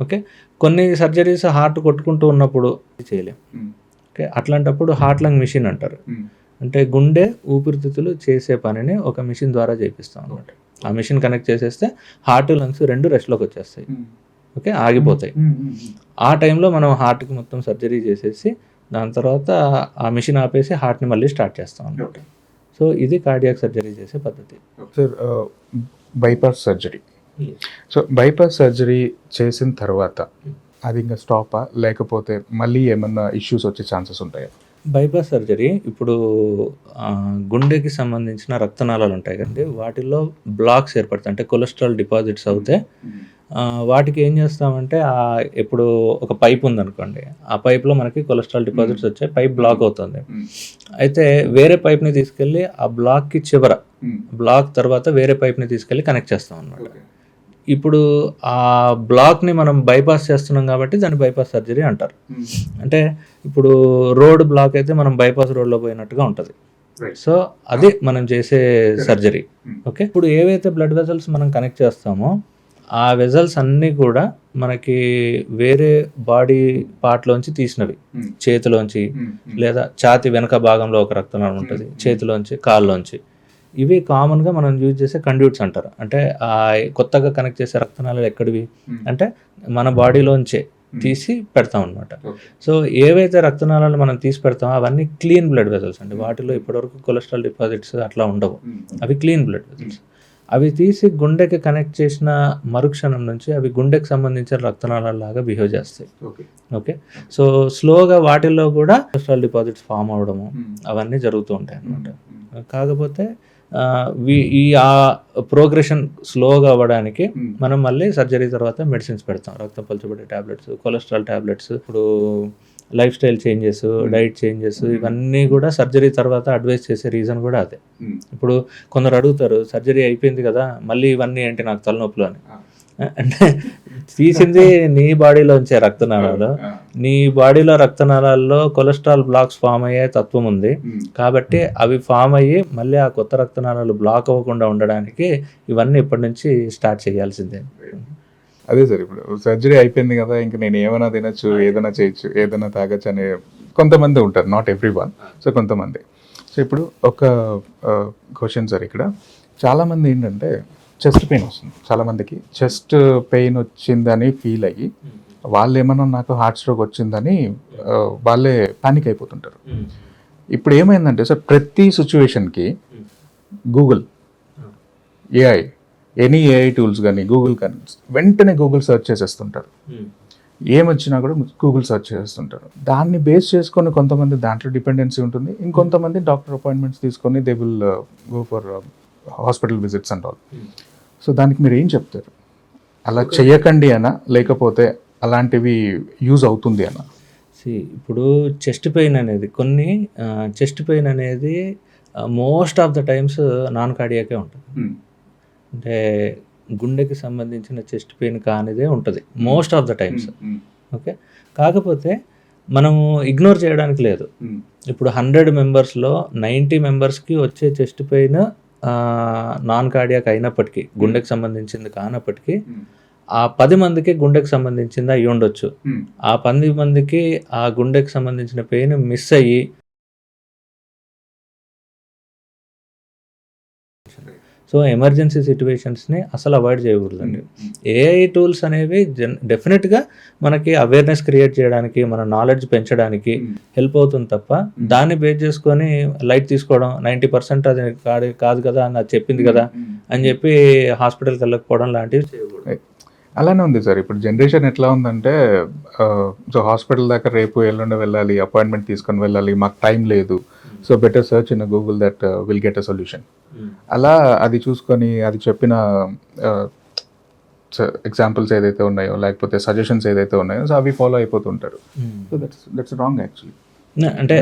ఓకే, కొన్ని సర్జరీస్ హార్ట్ కొట్టుకుంటూ ఉన్నప్పుడు చేయలేం. ఓకే, అట్లాంటప్పుడు హార్ట్ లంగ్ మిషన్ అంటారు. అంటే గుండె ఊపిరితిత్తులు చేసే పనిని ఒక మిషన్ ద్వారా చేపిస్తాం అనమాట. ఆ మిషన్ కనెక్ట్ చేసేస్తే హార్ట్ లంగ్స్ 2 రెస్ట్లోకి వచ్చేస్తాయి. ఓకే, ఆగిపోతాయి. ఆ టైంలో మనం హార్ట్కి మొత్తం సర్జరీ చేసేసి దాని తర్వాత ఆ మిషన్ ఆపేసి హార్ట్ని మళ్ళీ స్టార్ట్ చేస్తాం అనమాట. సో ఇది కార్డియాక్ సర్జరీ చేసే పద్ధతి. Sir bypass surgery, so bypass surgery చేసిన తర్వాత అది ఇంకా స్టాపా, లేకపోతే మళ్ళీ ఏమన్నా ఇష్యూస్ వచ్చే ఛాన్సెస్ ఉంటాయా? బైపాస్ సర్జరీ ఇప్పుడు గుండెకి సంబంధించిన రక్తనాళాలు ఉంటాయి కదండి, వాటిల్లో బ్లాక్స్ ఏర్పడతాయి. అంటే కొలెస్ట్రాల్ డిపాజిట్స్ అవుతే వాటికి ఏం చేస్తామంటే ఇప్పుడు ఒక పైప్ ఉందనుకోండి, ఆ పైప్లో మనకి కొలెస్ట్రాల్ డిపాజిట్స్ వచ్చాయి, పైప్ బ్లాక్ అవుతుంది. అయితే వేరే పైప్ని తీసుకెళ్ళి ఆ బ్లాక్కి చివర, బ్లాక్ తర్వాత వేరే పైప్ని తీసుకెళ్ళి కనెక్ట్ చేస్తాం అన్నమాట. ఇప్పుడు ఆ బ్లాక్ని మనం బైపాస్ చేస్తున్నాం కాబట్టి దాన్ని బైపాస్ సర్జరీ అంటారు. అంటే ఇప్పుడు రోడ్ బ్లాక్ అయితే మనం బైపాస్ రోడ్లో పోయినట్టుగా ఉంటుంది. సో అది మనం చేసే సర్జరీ. ఓకే, ఇప్పుడు ఏవైతే బ్లడ్ వెజల్స్ మనం కనెక్ట్ చేస్తామో ఆ వెజల్స్ అన్నీ కూడా మనకి వేరే బాడీ పార్ట్లోంచి తీసినవి, చేతిలోంచి లేదా ఛాతి వెనక భాగంలో ఒక రక్తనాళం ఉంటుంది, చేతిలోంచి కాళ్ళలోంచి. ఇవి కామన్గా మనం యూజ్ చేసే కండ్యూట్స్ అంటారు. అంటే కొత్తగా కనెక్ట్ చేసే రక్తనాళాలు ఎక్కడివి అంటే మన బాడీలోంచే తీసి పెడతాం అనమాట. సో ఏవైతే రక్తనాళాలు మనం తీసి పెడతామో అవన్నీ క్లీన్ బ్లడ్ వెజల్స్ అండి. వాటిలో ఇప్పటివరకు కొలెస్ట్రాల్ డిపాజిట్స్ అట్లా ఉండవు, అవి క్లీన్ బ్లడ్ వెజల్స్. అవి తీసి గుండెకి కనెక్ట్ చేసిన మరుక్షణం నుంచి అవి గుండెకి సంబంధించిన రక్తనాళాలలాగా బిహేవ్ చేస్తాయి. ఓకే, సో స్లోగా వాటిల్లో కూడా కొలెస్ట్రాల్ డిపాజిట్స్ ఫామ్ అవడము అవన్నీ జరుగుతూ ఉంటాయి అన్నమాట. కాకపోతే ఈ ప్రోగ్రెషన్ స్లోగా అవ్వడానికి మనం మళ్ళీ సర్జరీ తర్వాత మెడిసిన్స్ పెడతాం, రక్తం పలుచబడే ట్యాబ్లెట్స్, కొలెస్ట్రాల్ ట్యాబ్లెట్స్, ఇప్పుడు life style changes, diet changes, ఇవన్నీ కూడా సర్జరీ తర్వాత అడ్వైస్ చేసే రీజన్ కూడా అదే. ఇప్పుడు కొందరు అడుగుతారు, సర్జరీ అయిపోయింది కదా మళ్ళీ ఇవన్నీ ఏంటి నాకు తలనొప్పులు అని. అంటే తీసింది నీ బాడీలోంచే రక్తనాళాలు, నీ బాడీలో రక్తనాళాల్లో కొలెస్ట్రాల్ బ్లాక్స్ ఫామ్ అయ్యే తత్వం ఉంది కాబట్టి అవి ఫామ్ అయ్యి మళ్ళీ ఆ కొత్త రక్తనాళాలు బ్లాక్ అవ్వకుండా ఉండడానికి ఇవన్నీ ఇప్పటి నుంచి స్టార్ట్ చేయాల్సిందే. అదే సార్, ఇప్పుడు సర్జరీ అయిపోయింది కదా ఇంక నేను ఏమైనా తినచ్చు, ఏదైనా చేయొచ్చు, ఏదైనా తాగొచ్చు అనే కొంతమంది ఉంటారు, నాట్ ఎవ్రీ వన్. సో కొంతమంది. సో ఇప్పుడు ఒక క్వశ్చన్ సార్, ఇక్కడ చాలామంది ఏంటంటే చెస్ట్ పెయిన్ వస్తుంది, చాలామందికి చెస్ట్ పెయిన్ వచ్చిందని ఫీల్ అయ్యి వాళ్ళు ఏమన్నా నాకు హార్ట్ స్ట్రోక్ వచ్చిందని వాళ్ళే పానిక్ అయిపోతుంటారు. ఇప్పుడు ఏమైందంటే సార్, ప్రతి సిచ్యువేషన్కి Google, AI, any AI tools కానీ గూగుల్ కానీ వెంటనే గూగుల్ సెర్చ్ చేసేస్తుంటారు. ఏమొచ్చినా కూడా గూగుల్ సెర్చ్ చేస్తుంటారు. దాన్ని బేస్ చేసుకొని కొంతమంది దాంట్లో డిపెండెన్సీ ఉంటుంది, ఇంకొంతమంది డాక్టర్ అపాయింట్మెంట్స్ తీసుకొని they will go for hospital visits and all. So దానికి మీరు ఏం చెప్తారు? అలా చెయ్యకండి అనా, లేకపోతే అలాంటివి యూజ్ అవుతుంది అనా? ఇప్పుడు చెస్ట్ పెయిన్ అనేది most of the times non కార్డియాకే ఉంటుంది. అంటే గుండెకి సంబంధించిన చెస్ట్ పెయిన్ కానిదే ఉంటుంది most of the times. Okay, కాకపోతే మనము ఇగ్నోర్ చేయడానికి లేదు. ఇప్పుడు 100 మెంబర్స్లో 90 మెంబర్స్కి వచ్చే చెస్ట్ పెయిన్ నాన్ కార్డియాక్ అయినప్పటికీ, గుండెకి సంబంధించింది కానప్పటికీ, ఆ 10 మందికి గుండెకి సంబంధించింది అయ్యి ఉండొచ్చు. ఆ 10 మందికి ఆ గుండెకి సంబంధించిన పెయిన్ మిస్ అయ్యి సో ఎమర్జెన్సీ సిచ్యువేషన్స్ని అసలు అవాయిడ్ చేయకూడదండి. ఏఐ టూల్స్ అనేవి డెఫినెట్గా మనకి అవేర్నెస్ క్రియేట్ చేయడానికి, మన నాలెడ్జ్ పెంచడానికి హెల్ప్ అవుతుంది తప్ప, దాన్ని బేస్ చేసుకొని లైట్ తీసుకోవడం, 90% అది కాదు కదా అని అది చెప్పింది కదా అని చెప్పి హాస్పిటల్కి వెళ్ళకపోవడం లాంటివి చేయకూడదు. అలానే ఉంది సార్. ఇప్పుడు జనరేషన్ ఎట్లా ఉందంటే సో హాస్పిటల్ దాకా రేపు ఎల్లుండి వెళ్ళాలి, అపాయింట్మెంట్ తీసుకొని వెళ్ళాలి, మాకు టైం లేదు, so better search in Google that will get a solution. అలా అది చూసుకొని అది చెప్పిన ఎగ్జాంపుల్స్ ఏదైతే ఉన్నాయో లేకపోతే సజెషన్స్ ఏదైతే ఉన్నాయో సో అవి ఫాలో అయిపోతుంటారు. So that's wrong actually. అంటే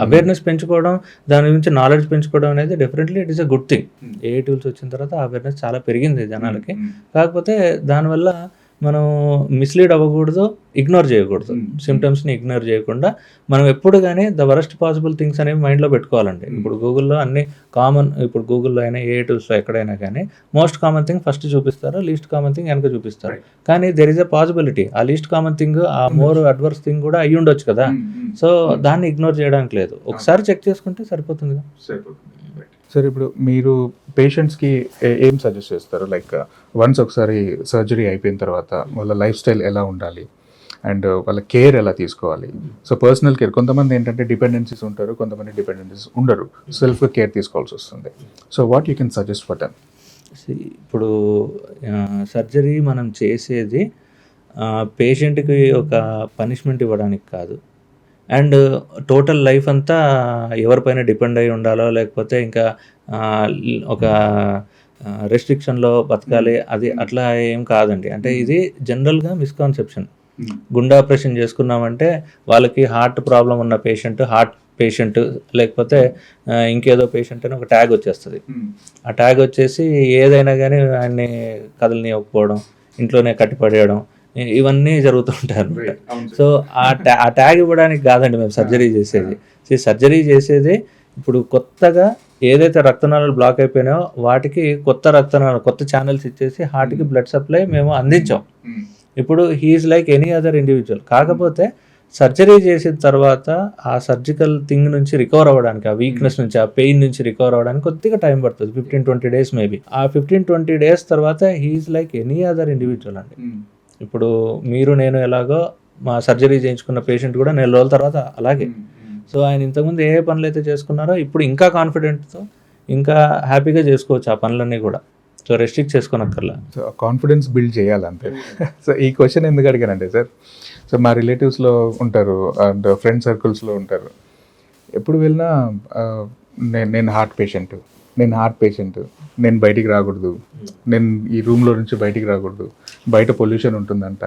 అవేర్నెస్ పెంచుకోవడం, దాని గురించి నాలెడ్జ్ పెంచుకోవడం అనేది definitely it is a good thing. AI tools వచ్చిన తర్వాత అవేర్నెస్ చాలా పెరిగింది జనాలకి. కాకపోతే దానివల్ల మనం మిస్లీడ్ అవ్వకూడదు, ఇగ్నోర్ చేయకూడదు. సిమ్టమ్స్ని ఇగ్నోర్ చేయకుండా మనం ఎప్పుడు కానీ ద వరస్ట్ పాసిబుల్ థింగ్స్ అనేవి మైండ్లో పెట్టుకోవాలండి. ఇప్పుడు గూగుల్లో అన్ని కామన్, ఇప్పుడు గూగుల్లో అయినా ఏ టూల్స్లో ఎక్కడైనా కానీ మోస్ట్ కామన్ థింగ్ ఫస్ట్ చూపిస్తారు, లీస్ట్ కామన్ థింగ్ వెనక చూపిస్తారు. కానీ దెర్ ఈస్ ఎ పాసిబిలిటీ ఆ లీస్ట్ కామన్ థింగ్, ఆ మోర్ అడ్వర్స్ థింగ్ కూడా అయ్యి ఉండొచ్చు కదా. సో దాన్ని ఇగ్నోర్ చేయడానికి లేదు, ఒకసారి చెక్ చేసుకుంటే సరిపోతుంది. సార్ ఇప్పుడు మీరు పేషెంట్స్కి ఏం సజెస్ట్ చేస్తారు? లైక్ వన్స్ ఒకసారి సర్జరీ అయిపోయిన తర్వాత వాళ్ళ లైఫ్ స్టైల్ ఎలా ఉండాలి అండ్ వాళ్ళ కేర్ ఎలా తీసుకోవాలి? సో పర్సనల్ కేర్, కొంతమంది ఏంటంటే డిపెండెన్సీస్ ఉంటారు, కొంతమంది డిపెండెన్సీస్ ఉండరు, సెల్ఫ్గా కేర్ తీసుకోవాల్సి వస్తుంది. So what you can suggest for them? ఇప్పుడు సర్జరీ మనం చేసేది పేషెంట్కి ఒక పనిష్మెంట్ ఇవ్వడానికి కాదు, అండ్ టోటల్ లైఫ్ అంతా ఎవరిపైన డిపెండ్ అయి ఉండాలో లేకపోతే ఇంకా ఒక రెస్ట్రిక్షన్లో బతకాలి అది అట్లా ఏం కాదండి. అంటే ఇది జనరల్గా మిస్కాన్సెప్షన్. గుండె ఆపరేషన్ చేసుకున్నామంటే వాళ్ళకి హార్ట్ ప్రాబ్లం ఉన్న హార్ట్ పేషెంట్ లేకపోతే ఇంకేదో పేషెంట్ అని ఒక ట్యాగ్ వచ్చేస్తుంది. ఆ ట్యాగ్ వచ్చేసి ఏదైనా కానీ ఆయన్ని కదలనివ్వకపోవడం, ఇంట్లోనే కట్టిపడేయడం, ఇవన్నీ జరుగుతూ ఉంటాయి అనమాట. సో ఆ ట్యాగ్ ఇవ్వడానికి కాదండి మేము సర్జరీ చేసేది. సర్జరీ చేసేది ఇప్పుడు కొత్తగా ఏదైతే రక్తనాళాలు బ్లాక్ అయిపోయినాయో వాటికి కొత్త ఛానల్స్ ఇచ్చేసి హార్ట్కి బ్లడ్ సప్లై మేము అందించాం. ఇప్పుడు he's like any other individual. కాకపోతే సర్జరీ చేసిన తర్వాత ఆ సర్జికల్ థింగ్ నుంచి రికవర్ అవ్వడానికి, ఆ వీక్నెస్ నుంచి, ఆ పెయిన్ నుంచి రికవర్ అవ్వడానికి కొద్దిగా టైం పడుతుంది, 15-20 days మేబీ. ఆ 15-20 days తర్వాత he's like any other individual అండి. ఇప్పుడు మీరు నేను ఎలాగో మా సర్జరీ చేయించుకున్న పేషెంట్ కూడా 4 రోజుల తర్వాత అలాగే. సో ఆయన ఇంతకుముందు ఏ పనులు అయితే చేసుకున్నారో ఇప్పుడు ఇంకా కాన్ఫిడెంట్తో ఇంకా హ్యాపీగా చేసుకోవచ్చు ఆ పనులన్నీ కూడా. సో రెస్ట్రిక్ట్ చేసుకోనక్కర్లా. సో కాన్ఫిడెన్స్ బిల్డ్ చేయాలంతే. సో ఈ క్వశ్చన్ ఎందుకు అడిగానంటే సార్, సో మా రిలేటివ్స్లో ఉంటారు అండ్ ఫ్రెండ్ సర్కిల్స్లో ఉంటారు, ఎప్పుడు వెళ్ళినా నేను హార్ట్ పేషెంట్, నేను బయటికి రాకూడదు, నేను ఈ రూమ్లో నుంచి బయటికి రాకూడదు, బయట పొల్యూషన్ ఉంటుందంట,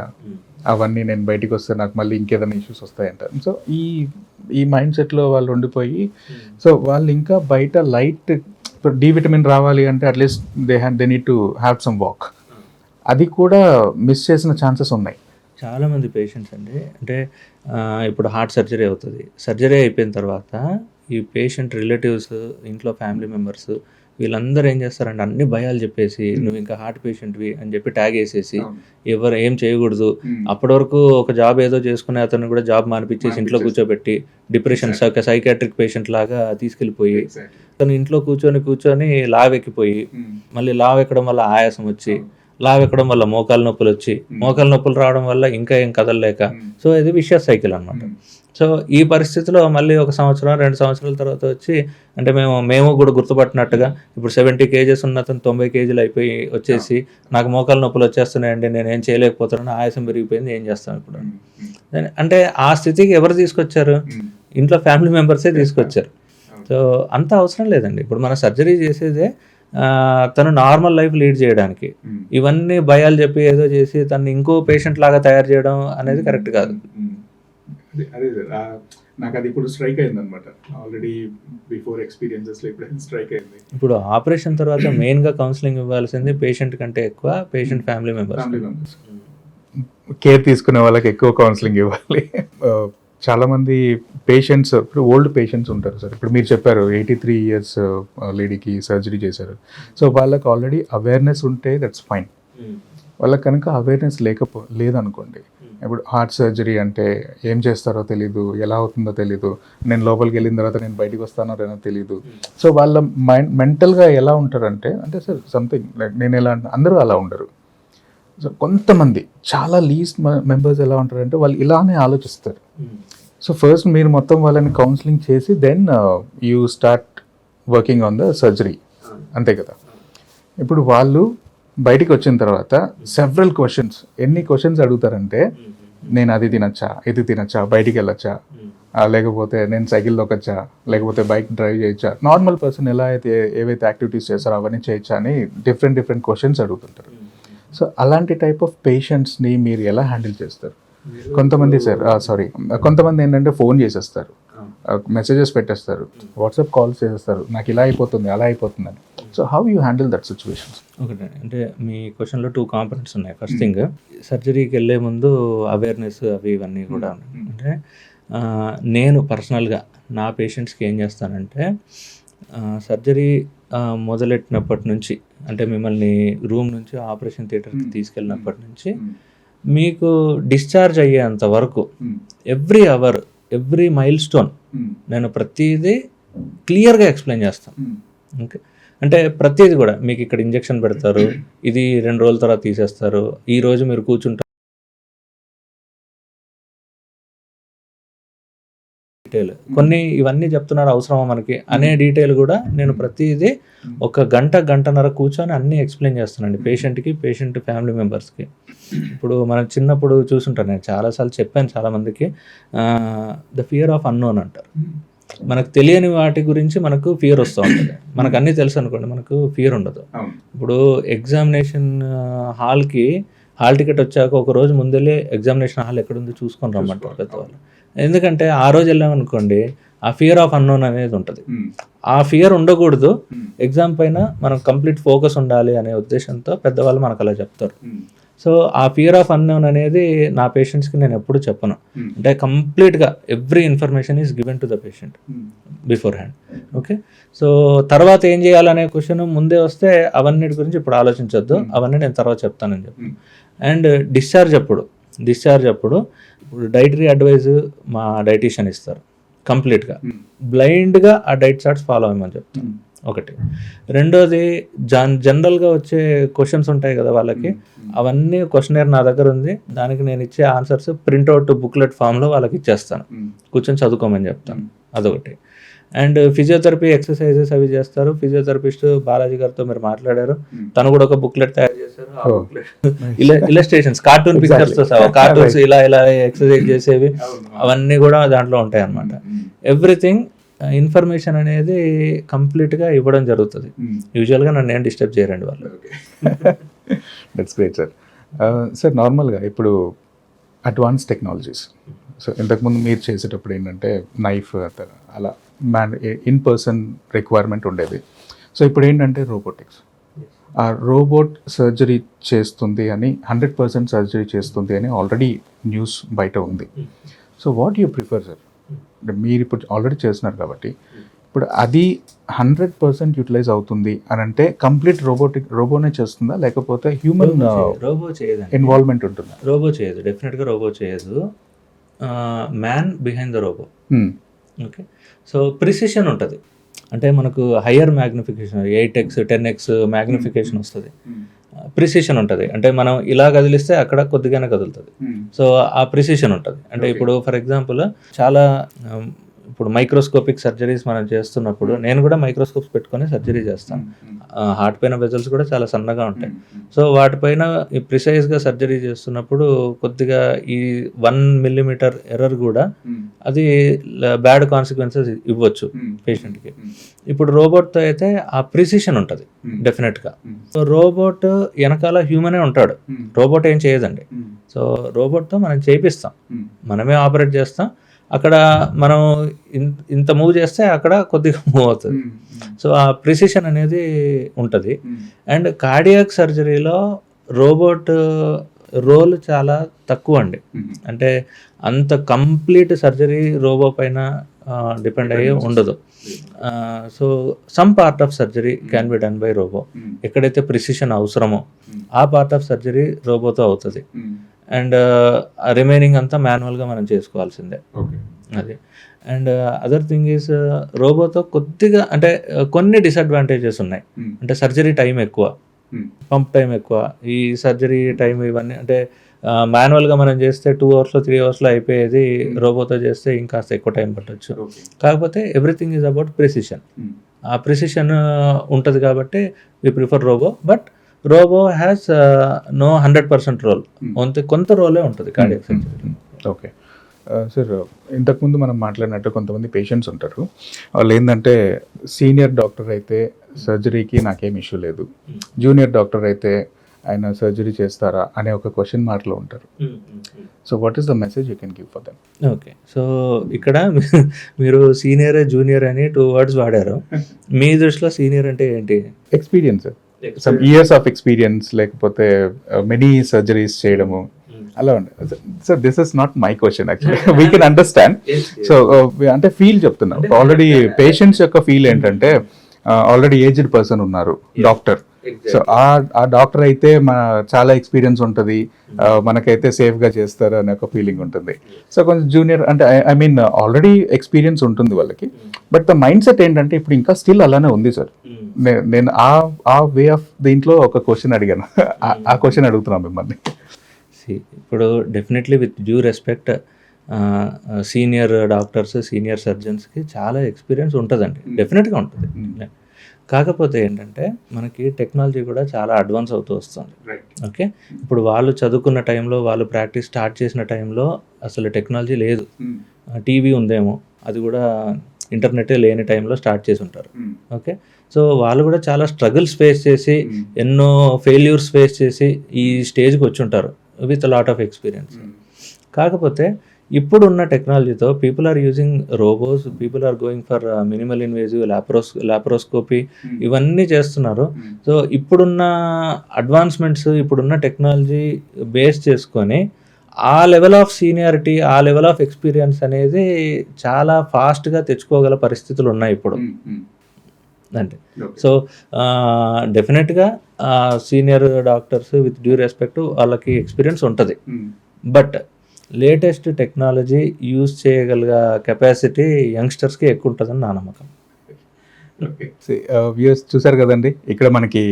అవన్నీ నేను బయటికి వస్తే నాకు మళ్ళీ ఇంకేదైనా ఇష్యూస్ వస్తాయంట. సో ఈ మైండ్ సెట్లో వాళ్ళు ఉండిపోయి సో వాళ్ళు ఇంకా బయట లైట్ డి విటమిన్ రావాలి అంటే at least they need to have some walk, అది కూడా మిస్ చేసిన ఛాన్సెస్ ఉన్నాయి. చాలామంది పేషెంట్స్ అండి, అంటే ఇప్పుడు హార్ట్ సర్జరీ అవుతుంది, సర్జరీ అయిపోయిన తర్వాత ఈ పేషెంట్ రిలేటివ్స్, ఇంట్లో ఫ్యామిలీ మెంబర్స్ వీళ్ళందరూ ఏం చేస్తారంటే అన్ని భయాలు చెప్పేసి నువ్వు ఇంకా హార్ట్ పేషెంట్వి అని చెప్పి ట్యాగ్ వేసేసి ఎవరు ఏం చేయకూడదు, అప్పటి వరకు ఒక జాబ్ ఏదో చేసుకునే అతను కూడా జాబ్ మానిపించేసి ఇంట్లో కూర్చోబెట్టి డిప్రెషన్ సైకాట్రిక్ పేషెంట్ లాగా తీసుకెళ్ళిపోయి తను ఇంట్లో కూర్చొని లావ్ ఎక్కిపోయి మళ్ళీ లావ్ ఎక్కడం వల్ల ఆయాసం వచ్చి, లావ్ ఎక్కడం వల్ల మోకాలు నొప్పులు రావడం వల్ల ఇంకా ఏం కదలలేక, సో ఇది విషయస్ సైకిల్ అనమాట. సో ఈ పరిస్థితిలో మళ్ళీ 1 సంవత్సరం 2 సంవత్సరాల తర్వాత వచ్చి అంటే మేము కూడా గుర్తుపట్టినట్టుగా ఇప్పుడు 70 kgs ఉన్న అతను 90 kgs అయిపోయి వచ్చేసి నాకు మోకాలు నొప్పులు వచ్చేస్తున్నాయండి, నేను ఏం చేయలేకపోతున్నాను, ఆయాసం పెరిగిపోయింది, ఏం చేస్తాం ఇప్పుడు అంటే ఆ స్థితికి ఎవరు తీసుకొచ్చారు? ఇంట్లో ఫ్యామిలీ మెంబర్సే తీసుకొచ్చారు. సో అంత అవసరం లేదండి. ఇప్పుడు మన సర్జరీ చేసేదే తను నార్మల్ లైఫ్ లీడ్ చేయడానికి. ఇవన్నీ భయాలు చెప్పి ఏదో చేసి తను ఇంకో పేషెంట్ లాగా తయారు చేయడం అనేది కరెక్ట్ కాదు. అదే సార్, నాకు అది ఇప్పుడు స్ట్రైక్ అయింది అనమాట. ఆల్రెడీ బిఫోర్ ఎక్స్పీరియన్సెస్లో ఇప్పుడు స్ట్రైక్ అయింది. ఇప్పుడు ఆపరేషన్ తర్వాత మెయిన్గా కౌన్సిలింగ్ ఇవ్వాల్సింది పేషెంట్ కంటే ఎక్కువ పేషెంట్ ఫ్యామిలీ మెంబర్స్. కేర్ తీసుకునే వాళ్ళకి ఎక్కువ కౌన్సిలింగ్ ఇవ్వాలి. చాలా మంది పేషెంట్స్, ఇప్పుడు ఓల్డ్ పేషెంట్స్ ఉంటారు సార్. ఇప్పుడు మీరు చెప్పారు 83 years లేడీకి సర్జరీ చేశారు. సో వాళ్ళకి ఆల్రెడీ అవేర్నెస్ ఉంటే దట్స్ ఫైన్. వాళ్ళకి కనుక అవేర్నెస్ లేదనుకోండి, ఇప్పుడు హార్ట్ సర్జరీ అంటే ఏం చేస్తారో తెలీదు, ఎలా అవుతుందో తెలీదు, నేను లోపలికి వెళ్ళిన తర్వాత నేను బయటికి వస్తానో లేదో తెలీదు. సో వాళ్ళ మెంటల్గా ఎలా ఉంటారంటే, అంటే సార్ సంథింగ్ లైక్ నేను ఎలా అంటే అందరూ అలా ఉండరు. సో కొంతమంది చాలా లీస్ట్ మెంబర్స్ ఎలా ఉంటారంటే వాళ్ళు ఇలానే ఆలోచిస్తారు. సో ఫస్ట్ మీరు మొత్తం వాళ్ళని కౌన్సిలింగ్ చేసి then you start working on the surgery, అంతే కదా. ఇప్పుడు వాళ్ళు బయటికి వచ్చిన తర్వాత సెవరల్ క్వశ్చన్స్, ఎన్ని క్వశ్చన్స్ అడుగుతారంటే, నేను అది తినచ్చా, ఇది తినచ్చా, బయటికి వెళ్ళొచ్చా, లేకపోతే నేను సైకిల్ తొక్కచ్చా, లేకపోతే బైక్ డ్రైవ్ చేయొచ్చా, నార్మల్ పర్సన్ ఎలా అయితే ఏవైతే యాక్టివిటీస్ చేస్తారో అవన్నీ చేయొచ్చా అని డిఫరెంట్ క్వశ్చన్స్ అడుగుతుంటారు. సో అలాంటి టైప్ ఆఫ్ పేషెంట్స్ని మీరు ఎలా హ్యాండిల్ చేస్తారు? కొంతమంది కొంతమంది ఏంటంటే ఫోన్ చేసేస్తారు, మెసేజెస్ పెట్టేస్తారు, వాట్సాప్ కాల్స్ చేసేస్తారు, నాకు ఇలా అయిపోతుంది అలా అయిపోతుంది అని. So how you handle that situations? ఒకటే, అంటే మీ క్వశ్చన్లో 2 కాంపనెంట్స్ ఉన్నాయి. ఫస్ట్ థింగ్, సర్జరీకి వెళ్ళే ముందు అవేర్నెస్ అవి ఇవన్నీ కూడా ఉన్నాయి. అంటే నేను పర్సనల్గా నా పేషెంట్స్కి ఏం చేస్తానంటే, సర్జరీ మొదలెట్టినప్పటి నుంచి, అంటే మిమ్మల్ని రూమ్ నుంచి ఆపరేషన్ థియేటర్కి తీసుకెళ్ళినప్పటి నుంచి మీకు డిశ్చార్జ్ అయ్యేంత వరకు every hour, every milestone నేను ప్రతిదీ క్లియర్గా ఎక్స్ప్లెయిన్ చేస్తాను. ఓకే, అంటే ప్రతిదీ కూడా మీకు ఇక్కడ ఇంజెక్షన్ పెడతారు, ఇది 2 రోజుల తర్వాత తీసేస్తారు, ఈ రోజు మీరు కూర్చుంటారు, డీటెయిల్ కొన్ని ఇవన్నీ చెప్తున్నారు అవసరమా మనకి అనే డీటెయిల్ కూడా నేను ప్రతిదీ 1 గంటన్నర కూర్చొని అన్నీ ఎక్స్ప్లెయిన్ చేస్తానండి పేషెంట్కి, పేషెంట్ ఫ్యామిలీ మెంబర్స్కి. ఇప్పుడు మనం చిన్నప్పుడు చూసుంటాను, నేను చాలాసార్లు చెప్పాను చాలామందికి, ద ఫియర్ ఆఫ్ అన్నోన్ అంటారు. మనకు తెలియని వాటి గురించి మనకు ఫియర్ వస్తూ ఉంటుంది. మనకు అన్నీ తెలుసు అనుకోండి, మనకు ఫియర్ ఉండదు. ఇప్పుడు ఎగ్జామినేషన్ హాల్ టికెట్ వచ్చాక ఒక రోజు ముందెళ్ళి ఎగ్జామినేషన్ హాల్ ఎక్కడుందో చూసుకొని రమ్మంటారు పెద్దవాళ్ళు. ఎందుకంటే ఆ రోజు వెళ్ళామనుకోండి, ఆ ఫియర్ ఆఫ్ అన్నోన్ అనేది ఉంటుంది. ఆ ఫియర్ ఉండకూడదు, ఎగ్జామ్ పైన మనం కంప్లీట్ ఫోకస్ ఉండాలి అనే ఉద్దేశంతో పెద్దవాళ్ళు మనకు అలా చెప్తారు. సో ఆ ఫియర్ ఆఫ్ అన్నోన్ అనేది నా పేషెంట్స్కి నేను ఎప్పుడు చెప్పను. అంటే కంప్లీట్గా every information is given to the patient before hand. Okay, so తర్వాత ఏం చేయాలనే క్వశ్చన్ ముందే వస్తే అవన్నిటి గురించి ఇప్పుడు ఆలోచించొద్దు, అవన్నీ నేను తర్వాత చెప్తానని చెప్పి. అండ్ డిశ్చార్జ్ అప్పుడు ఇప్పుడు డైటరీ అడ్వైజ్ మా డైటీషియన్ ఇస్తారు కంప్లీట్గా, బ్లైండ్గా ఆ డైట్ చార్ట్స్ ఫాలో అవ్వమని చెప్తాను. ఒకటి. రెండోది, జనరల్గా వచ్చే క్వశ్చన్స్ ఉంటాయి కదా వాళ్ళకి, అవన్నీ క్వశ్చనర్ నా దగ్గర ఉంది, దానికి నేను ఇచ్చే ఆన్సర్స్ ప్రింట్అవుట్ బుక్లెట్ ఫామ్లో వాళ్ళకి ఇచ్చేస్తాను, కూర్చొని చదువుకోమని చెప్తాను. అదొకటి. అండ్ ఫిజియోథెరపీ ఎక్సర్సైజెస్ అవి చేస్తారు. ఫిజియోథెరపిస్ట్ బాలాజీ గారితో మీరు మాట్లాడారు, తను కూడా ఒక బుక్లెట్ తయారు చేశారు. ఆ బుక్లెట్ ఇలస్ట్రేషన్స్, కార్టూన్ పిక్చర్స్తో సహా, కార్టూన్స్ ఇలా ఎక్సర్సైజ్ చేసేవి అవన్నీ కూడా దాంట్లో ఉంటాయి అన్నమాట. ఎవ్రీథింగ్ ఇన్ఫర్మేషన్ అనేది కంప్లీట్గా ఇవ్వడం జరుగుతుంది. యూజువల్గా నన్ను ఏం డిస్టర్బ్ చేయరండి వాళ్ళు. That's great sir. సార్ నార్మల్గా ఇప్పుడు అడ్వాన్స్ టెక్నాలజీస్, సో ఇంతకుముందు మీరు చేసేటప్పుడు ఏంటంటే నైఫ్ అలా ఇన్ పర్సన్ రిక్వైర్మెంట్ ఉండేది. సో ఇప్పుడు ఏంటంటే రోబోటిక్స్, ఆ రోబోట్ సర్జరీ చేస్తుంది అని 100% సర్జరీ చేస్తుంది అని ఆల్రెడీ న్యూస్ బయట ఉంది. So what you prefer sir? అంటే మీరు ఇప్పుడు ఆల్రెడీ చేస్తున్నారు కాబట్టి, ఇప్పుడు అది 100% యూటిలైజ్ అవుతుంది అని అంటే కంప్లీట్ రోబోనే చేస్తుందా, లేకపోతే హ్యూమన్ రోబో చేయదు, ఇన్వాల్వ్మెంట్ ఉంటుందా? రోబో చేయదు, డెఫినెట్గా రోబో చేయదు. Man behind the robot. Okay, so precision ఉంటుంది. అంటే మనకు higher magnification 8x 10x magnification వస్తుంది, ప్రిసిషన్ ఉంటుంది. అంటే మనం ఇలా కదిలిస్తే అక్కడ కొద్దిగానే కదులుతుంది. సో ఆ ప్రిసిషన్ ఉంటుంది. అంటే ఇప్పుడు ఫర్ ఎగ్జాంపుల్ చాలా ఇప్పుడు మైక్రోస్కోపిక్ సర్జరీస్ మనం చేస్తున్నప్పుడు, నేను కూడా మైక్రోస్కోప్స్ పెట్టుకొని సర్జరీ చేస్తాను. హార్ట్ పైన వెజల్స్ కూడా చాలా సన్నగా ఉంటాయి. సో వాటిపైన ప్రిసైజ్గా సర్జరీ చేస్తున్నప్పుడు కొద్దిగా ఈ 1 millimeter ఎర్రర్ కూడా అది బ్యాడ్ కాన్సిక్వెన్సెస్ ఇవ్వచ్చు పేషెంట్కి. ఇప్పుడు రోబోట్తో అయితే ఆ ప్రిసిషన్ ఉంటుంది డెఫినెట్గా. సో రోబోట్ వెనకాల హ్యూమనే ఉంటాడు, రోబోట్ ఏం చేయదండి. సో రోబోట్తో మనం చేపిస్తాం, మనమే ఆపరేట్ చేస్తాం. అక్కడ మనం ఇంత మూవ్ చేస్తే అక్కడ కొద్దిగా మూవ్ అవుతుంది. సో ఆ ప్రిసిషన్ అనేది ఉంటుంది. అండ్ కార్డియాక్ సర్జరీలో రోబోట్ రోల్ చాలా తక్కువ అండి. అంటే అంత కంప్లీట్ సర్జరీ రోబో పైన డిపెండ్ అయ్యి ఉండదు. So some part of surgery can be done by robot. ఎక్కడైతే ప్రిసిషన్ అవసరమో ఆ పార్ట్ ఆఫ్ సర్జరీ రోబోతో అవుతుంది. అండ్ రిమైనింగ్ అంతా మాన్యువల్గా మనం చేసుకోవాల్సిందే అది. అండ్ అదర్ థింగ్ ఈస్ రోబోతో కొద్దిగా అంటే కొన్ని డిసడ్వాంటేజెస్ ఉన్నాయి. అంటే సర్జరీ టైం ఎక్కువ, పంప్ టైం ఎక్కువ, ఈ సర్జరీ టైం ఇవన్నీ అంటే మాన్యువల్గా మనం చేస్తే 2 hours 3 hours అయిపోయేది, రోబోతో చేస్తే ఇంకాస్త ఎక్కువ టైం పట్టచ్చు. కాకపోతే ఎవ్రీథింగ్ ఈజ్ అబౌట్ ప్రిసిషన్. ఆ ప్రిసిషన్ ఉంటుంది కాబట్టి we prefer robo. But robo has no 100% role, కొంత రోలే ఉంటుంది కార్డియాక్ సర్జరీ. ఓకే సార్, ఇంతకుముందు మనం మాట్లాడినట్టు కొంతమంది పేషెంట్స్ ఉంటారు, వాళ్ళు ఏంటంటే సీనియర్ డాక్టర్ అయితే సర్జరీకి నాకేం ఇష్యూ లేదు, జూనియర్ డాక్టర్ అయితే ఆయన సర్జరీ చేస్తారా అనే ఒక క్వశ్చన్ మార్క్లో ఉంటారు. So what is the message you can give for them? Okay, so ఇక్కడ మీరు సీనియర్ జూనియర్ అని 2 words వాడారు. మీ దృష్టిలో సీనియర్ అంటే ఏంటి? Experience, some years of experience, లేకపోతే మెనీ సర్జరీస్ చేయడము అలా ఉండదు. So this is not my question actually, we can understand. So అంటే ఫీల్ చెప్తున్నాం. ఆల్రెడీ పేషెంట్స్ యొక్క ఫీల్ ఏంటంటే ఆల్రెడీ ఏజ్డ్ పర్సన్ ఉన్నారు డాక్టర్, సో ఆ డాక్టర్ అయితే మన చాలా ఎక్స్పీరియన్స్ ఉంటుంది, మనకైతే సేఫ్గా చేస్తారు అనే ఒక ఫీలింగ్ ఉంటుంది. సో కొంచెం జూనియర్ అంటే ఐ మీన్ ఆల్రెడీ ఎక్స్పీరియన్స్ ఉంటుంది వాళ్ళకి, బట్ ద మైండ్ సెట్ ఏంటంటే ఇప్పుడు ఇంకా స్టిల్ అలానే ఉంది సార్. నేను ఆ వే ఆఫ్ దీంట్లో ఒక క్వశ్చన్ అడిగాను, ఆ క్వశ్చన్ అడుగుతున్నాను మిమ్మల్ని. ఇప్పుడు definitely with due respect, senior doctors senior సర్జన్స్కి చాలా ఎక్స్పీరియన్స్ ఉంటుందండి, డెఫినెట్గా ఉంటుంది. కాకపోతే ఏంటంటే మనకి టెక్నాలజీ కూడా చాలా అడ్వాన్స్ అవుతూ వస్తుంది. ఓకే, ఇప్పుడు వాళ్ళు చదువుకున్న టైంలో, వాళ్ళు ప్రాక్టీస్ స్టార్ట్ చేసిన టైంలో అసలు టెక్నాలజీ లేదు. టీవీ ఉందేమో, అది కూడా ఇంటర్నెటే లేని టైంలో స్టార్ట్ చేసి ఉంటారు. ఓకే, సో వాళ్ళు కూడా చాలా స్ట్రగుల్స్ ఫేస్ చేసి, ఎన్నో ఫెయిల్యూర్స్ ఫేస్ చేసి ఈ స్టేజ్కి వచ్చి ఉంటారు విత్ లాట్ ఆఫ్ ఎక్స్పీరియన్స్. కాకపోతే ఇప్పుడున్న టెక్నాలజీతో people are using robots, people are going for minimal invasive laparoscopy, ఇవన్నీ చేస్తున్నారు. సో ఇప్పుడున్న అడ్వాన్స్మెంట్స్, ఇప్పుడున్న టెక్నాలజీ బేస్ చేసుకొని ఆ లెవెల్ ఆఫ్ సీనియారిటీ, ఆ లెవెల్ ఆఫ్ ఎక్స్పీరియన్స్ అనేది చాలా ఫాస్ట్గా తెచ్చుకోగల పరిస్థితులు ఉన్నాయి ఇప్పుడు అంటే. సో డెఫినెట్గా senior doctors with due respect వాళ్ళకి ఎక్స్పీరియన్స్ ఉంటుంది. బట్ లేటెస్ట్ టెక్నాలజీ యూజ్ చేయగల కెపాసిటీ యంగ్స్టర్స్కి ఎక్కువ ఉంటుందని నా నమ్మకం. వ్యూస్ చూసారు కదండి, ఇక్కడ మనకి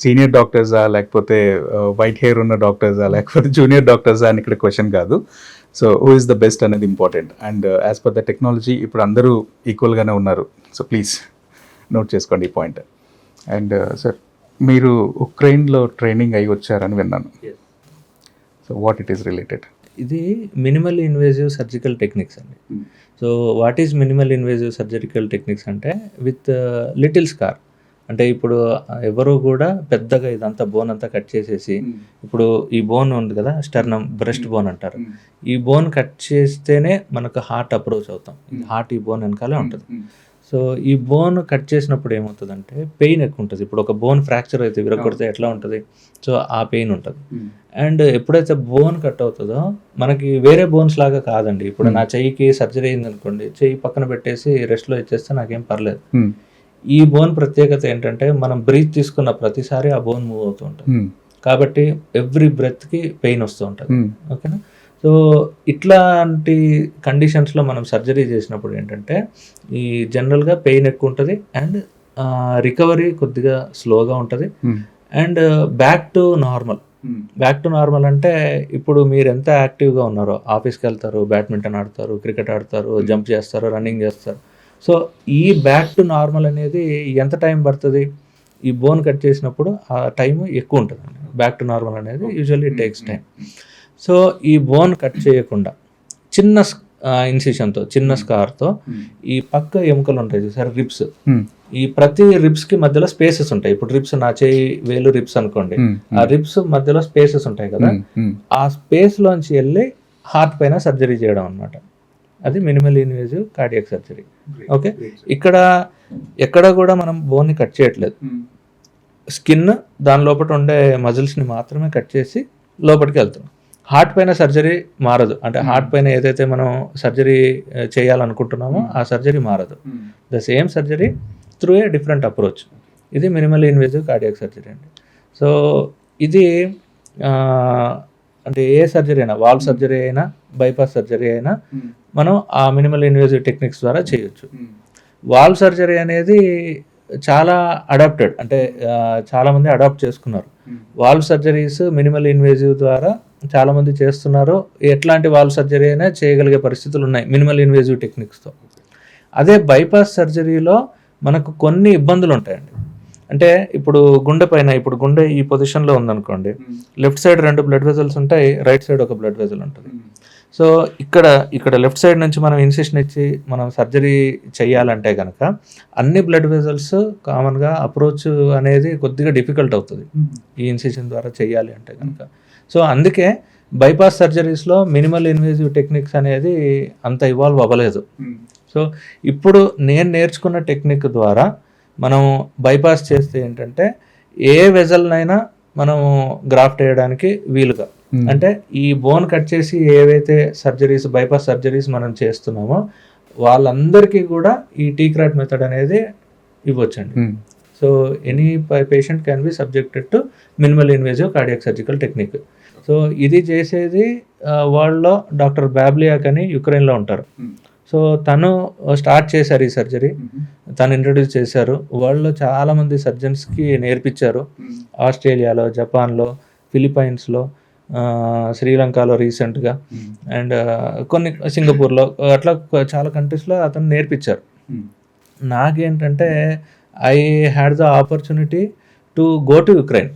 సీనియర్ డాక్టర్సా లేకపోతే వైట్ హెయిర్ ఉన్న డాక్టర్సా లేకపోతే జూనియర్ డాక్టర్సా అని ఇక్కడ క్వశ్చన్ కాదు. So who is the best అనేది important. And as per the technology ఇప్పుడు అందరూ ఈక్వల్గానే ఉన్నారు. సో ప్లీజ్ నోట్ చేసుకోండి ఈ పాయింట్. అండ్ సార్, మీరు ఉక్రెయిన్లో ట్రైనింగ్ అయి వచ్చారని విన్నాను. So what it is related? ఇది మినిమల్ ఇన్వేజివ్ సర్జికల్ టెక్నిక్స్ అండి. So what is minimal invasive surgical techniques అంటే విత్ లిటిల్ స్కార్. అంటే ఇప్పుడు ఎవరు కూడా పెద్దగా ఇదంతా బోన్ అంతా కట్ చేసేసి, ఇప్పుడు ఈ బోన్ ఉంది కదా స్టర్నమ్, బ్రెస్ట్ బోన్ అంటారు, ఈ బోన్ కట్ చేస్తేనే మనకు హార్ట్ అప్రోచ్ అవుతాం. హార్ట్ ఈ బోన్ వెనకాలే ఉంటుంది. సో ఈ బోన్ కట్ చేసినప్పుడు ఏమవుతుందంటే పెయిన్ ఎక్కువ ఉంటుంది. ఇప్పుడు ఒక బోన్ ఫ్రాక్చర్ అయితే, విరగొడితే ఎట్లా ఉంటుంది, సో ఆ పెయిన్ ఉంటుంది. అండ్ ఎప్పుడైతే బోన్ కట్ అవుతుందో మనకి వేరే బోన్స్ లాగా కాదండి. ఇప్పుడు నా చెయ్యికి సర్జరీ అయింది అనుకోండి, చెయ్యి పక్కన పెట్టేసి రెస్ట్లో ఇచ్చేస్తే నాకేం పర్లేదు. ఈ బోన్ ప్రత్యేకత ఏంటంటే మనం బ్రీత్ తీసుకున్న ప్రతిసారి ఆ బోన్ మూవ్ అవుతూ ఉంటుంది. కాబట్టి ఎవ్రీ బ్రెత్కి పెయిన్ వస్తూ ఉంటుంది. ఓకేనా? సో ఇట్లాంటి కండిషన్స్లో మనం సర్జరీ చేసినప్పుడు ఏంటంటే ఈ జనరల్గా పెయిన్ ఎక్కువ ఉంటుంది అండ్ రికవరీ కొద్దిగా స్లోగా ఉంటుంది. అండ్ బ్యాక్ టు నార్మల్ అంటే ఇప్పుడు మీరు ఎంత యాక్టివ్గా ఉన్నారో, ఆఫీస్కి వెళ్తారు, బ్యాడ్మింటన్ ఆడతారు, క్రికెట్ ఆడతారు, జంప్ చేస్తారు, రన్నింగ్ చేస్తారు. సో ఈ బ్యాక్ టు నార్మల్ అనేది ఎంత టైం పడుతుంది? ఈ బోన్ కట్ చేసినప్పుడు ఆ టైం ఎక్కువ ఉంటుంది. బ్యాక్ టు నార్మల్ అనేది యూజువల్లీ టేక్స్ టైం. సో ఈ బోన్ కట్ చేయకుండా చిన్న ఇన్సిషన్తో, చిన్న స్కార్తో ఈ పక్క ఎముకలు ఉంటాయి చూసారు, రిబ్స్, ఈ ప్రతి రిబ్స్కి మధ్యలో స్పేసెస్ ఉంటాయి. ఇప్పుడు రిబ్స్, నా చేయి వేలు రిబ్స్ అనుకోండి, ఆ రిబ్స్ మధ్యలో స్పేసెస్ ఉంటాయి కదా, ఆ స్పేస్లోంచి వెళ్ళి హార్ట్ పైన సర్జరీ చేయడం అనమాట. అది minimal invasive cardiac surgery. Okay, ఇక్కడ ఎక్కడ కూడా మనం బోన్ని కట్ చేయట్లేదు, స్కిన్ దాని లోపల ఉండే మజిల్స్ని మాత్రమే కట్ చేసి లోపలికి వెళ్తున్నాం. హార్ట్ పైన సర్జరీ మారదు, అంటే హార్ట్ పైన ఏదైతే మనం సర్జరీ చేయాలనుకుంటున్నామో ఆ సర్జరీ మారదు. The same surgery through a different approach. ఇది మినిమల్ ఇన్వేజివ్ కార్డియాక్ సర్జరీ అండి. సో ఇది అంటే ఏ సర్జరీ అయినా, వాల్వ్ సర్జరీ అయినా బైపాస్ సర్జరీ అయినా మనం ఆ మినిమల్ ఇన్వేజివ్ టెక్నిక్స్ ద్వారా చేయొచ్చు. వాల్వ్ సర్జరీ అనేది చాలా అడాప్టెడ్, అంటే చాలామంది అడాప్ట్ చేసుకున్నారు. వాల్వ్ సర్జరీస్ మినిమల్ ఇన్వేజివ్ ద్వారా చాలామంది చేస్తున్నారు. ఎట్లాంటి వాల్వ్ సర్జరీ అయినా చేయగలిగే పరిస్థితులు ఉన్నాయి మినిమల్ ఇన్వేజివ్ టెక్నిక్స్తో. అదే బైపాస్ సర్జరీలో మనకు కొన్ని ఇబ్బందులు ఉంటాయండి. అంటే ఇప్పుడు గుండె పైన, ఇప్పుడు గుండె ఈ పొజిషన్లో ఉందనుకోండి, లెఫ్ట్ సైడ్ 2 బ్లడ్ వెజల్స్ ఉంటాయి, రైట్ సైడ్ ఒక బ్లడ్ వెజల్ ఉంటుంది. సో ఇక్కడ లెఫ్ట్ సైడ్ నుంచి మనం ఇన్సిషన్ ఇచ్చి మనం సర్జరీ చేయాలంటే కనుక అన్ని బ్లడ్ వెజల్స్ కామన్గా అప్రోచ్ అనేది కొద్దిగా డిఫికల్ట్ అవుతుంది ఈ ఇన్సిషన్ ద్వారా చేయాలి అంటే కనుక. సో అందుకే బైపాస్ సర్జరీస్లో మినిమల్ ఇన్వేజివ్ టెక్నిక్స్ అనేది అంత ఇవాల్వ్ అవ్వలేదు. సో ఇప్పుడు నేను నేర్చుకున్న టెక్నిక్ ద్వారా మనం బైపాస్ చేస్తే ఏంటంటే ఏ వెజల్నైనా మనం గ్రాఫ్ట్ వేయడానికి వీలుగా, అంటే ఈ బోన్ కట్ చేసి ఏవైతే సర్జరీస్ బైపాస్ సర్జరీస్ మనం చేస్తున్నామో వాళ్ళందరికీ కూడా ఈ టీక్రాట్ మెథడ్ అనేది ఇవ్వచ్చండి. So any patient can be subjected to minimal invasive cardiac surgical technique. So ఇది చేసేది వాళ్ళలో డాక్టర్ బాబ్లియాక్ అని యుక్రెయిన్లో ఉంటారు. సో తను స్టార్ట్ చేశారు ఈ సర్జరీ, తను ఇంట్రడ్యూస్ చేశారు. వరల్డ్లో చాలామంది సర్జన్స్కి నేర్పించారు. ఆస్ట్రేలియాలో, జపాన్లో, ఫిలిప్పైన్స్లో, శ్రీలంకలో రీసెంట్గా, అండ్ కొన్ని సింగపూర్లో, అట్లా చాలా కంట్రీస్లో అతను నేర్పించారు. నాకేంటంటే I had the opportunity to go to Ukraine.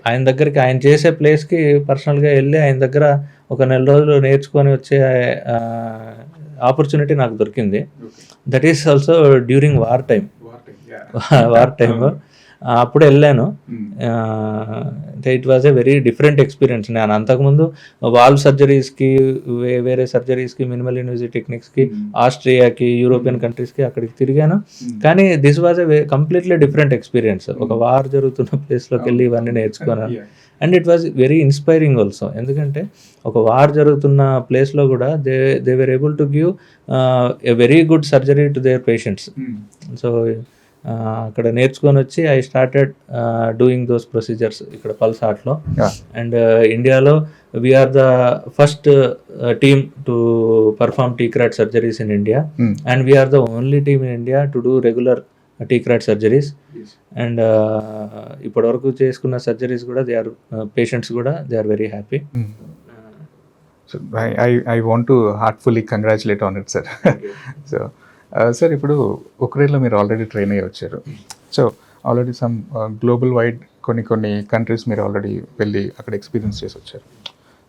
ఆయన దగ్గరికి, ఆయన చేసే ప్లేస్కి పర్సనల్గా వెళ్ళి ఆయన దగ్గర ఒక 4 రోజులు నేర్చుకొని వచ్చే ఆపర్చునిటీ నాకు దొరికింది. That is also during war time అప్పుడు వెళ్ళాను. It was a very different experience. నేను అంతకుముందు వాల్వ్ సర్జరీస్కి, వేరే సర్జరీస్కి, మినిమల్ ఇన్వేజివ్ టెక్నిక్స్కి, ఆస్ట్రియాకి, యూరోపియన్ కంట్రీస్కి అక్కడికి తిరిగాను. కానీ this was a completely different experience. ఒక వార్ జరుగుతున్న ప్లేస్లోకి వెళ్ళి ఇవన్నీ నేర్చుకున్నాను. And it was very inspiring also, ఎందుకంటే ఒక వార్ జరుగుతున్న ప్లేస్లో కూడా they were able to give a very good surgery to their patients. So అక్కడ నేర్చుకొని వచ్చి I started doing those procedures ఇక్కడ పల్స్ హార్ట్లో. అండ్ ఇండియాలో we are the first team to perform TCRAT surgeries in India, and we are the only team in India to do regular TCRAT surgeries. And ఇప్పటివరకు చేసుకున్న surgeries కూడా patients కూడా they are very happy. So I want to heartfully congratulate on it, sir. So sir, ఇప్పుడు ఉక్రెయిన్లో మీరు already train అయ్యి వచ్చారు. So already some global wide కొన్ని కంట్రీస్ మీరు ఆల్రెడీ వెళ్ళి అక్కడ ఎక్స్పీరియన్స్ చేసి వచ్చారు.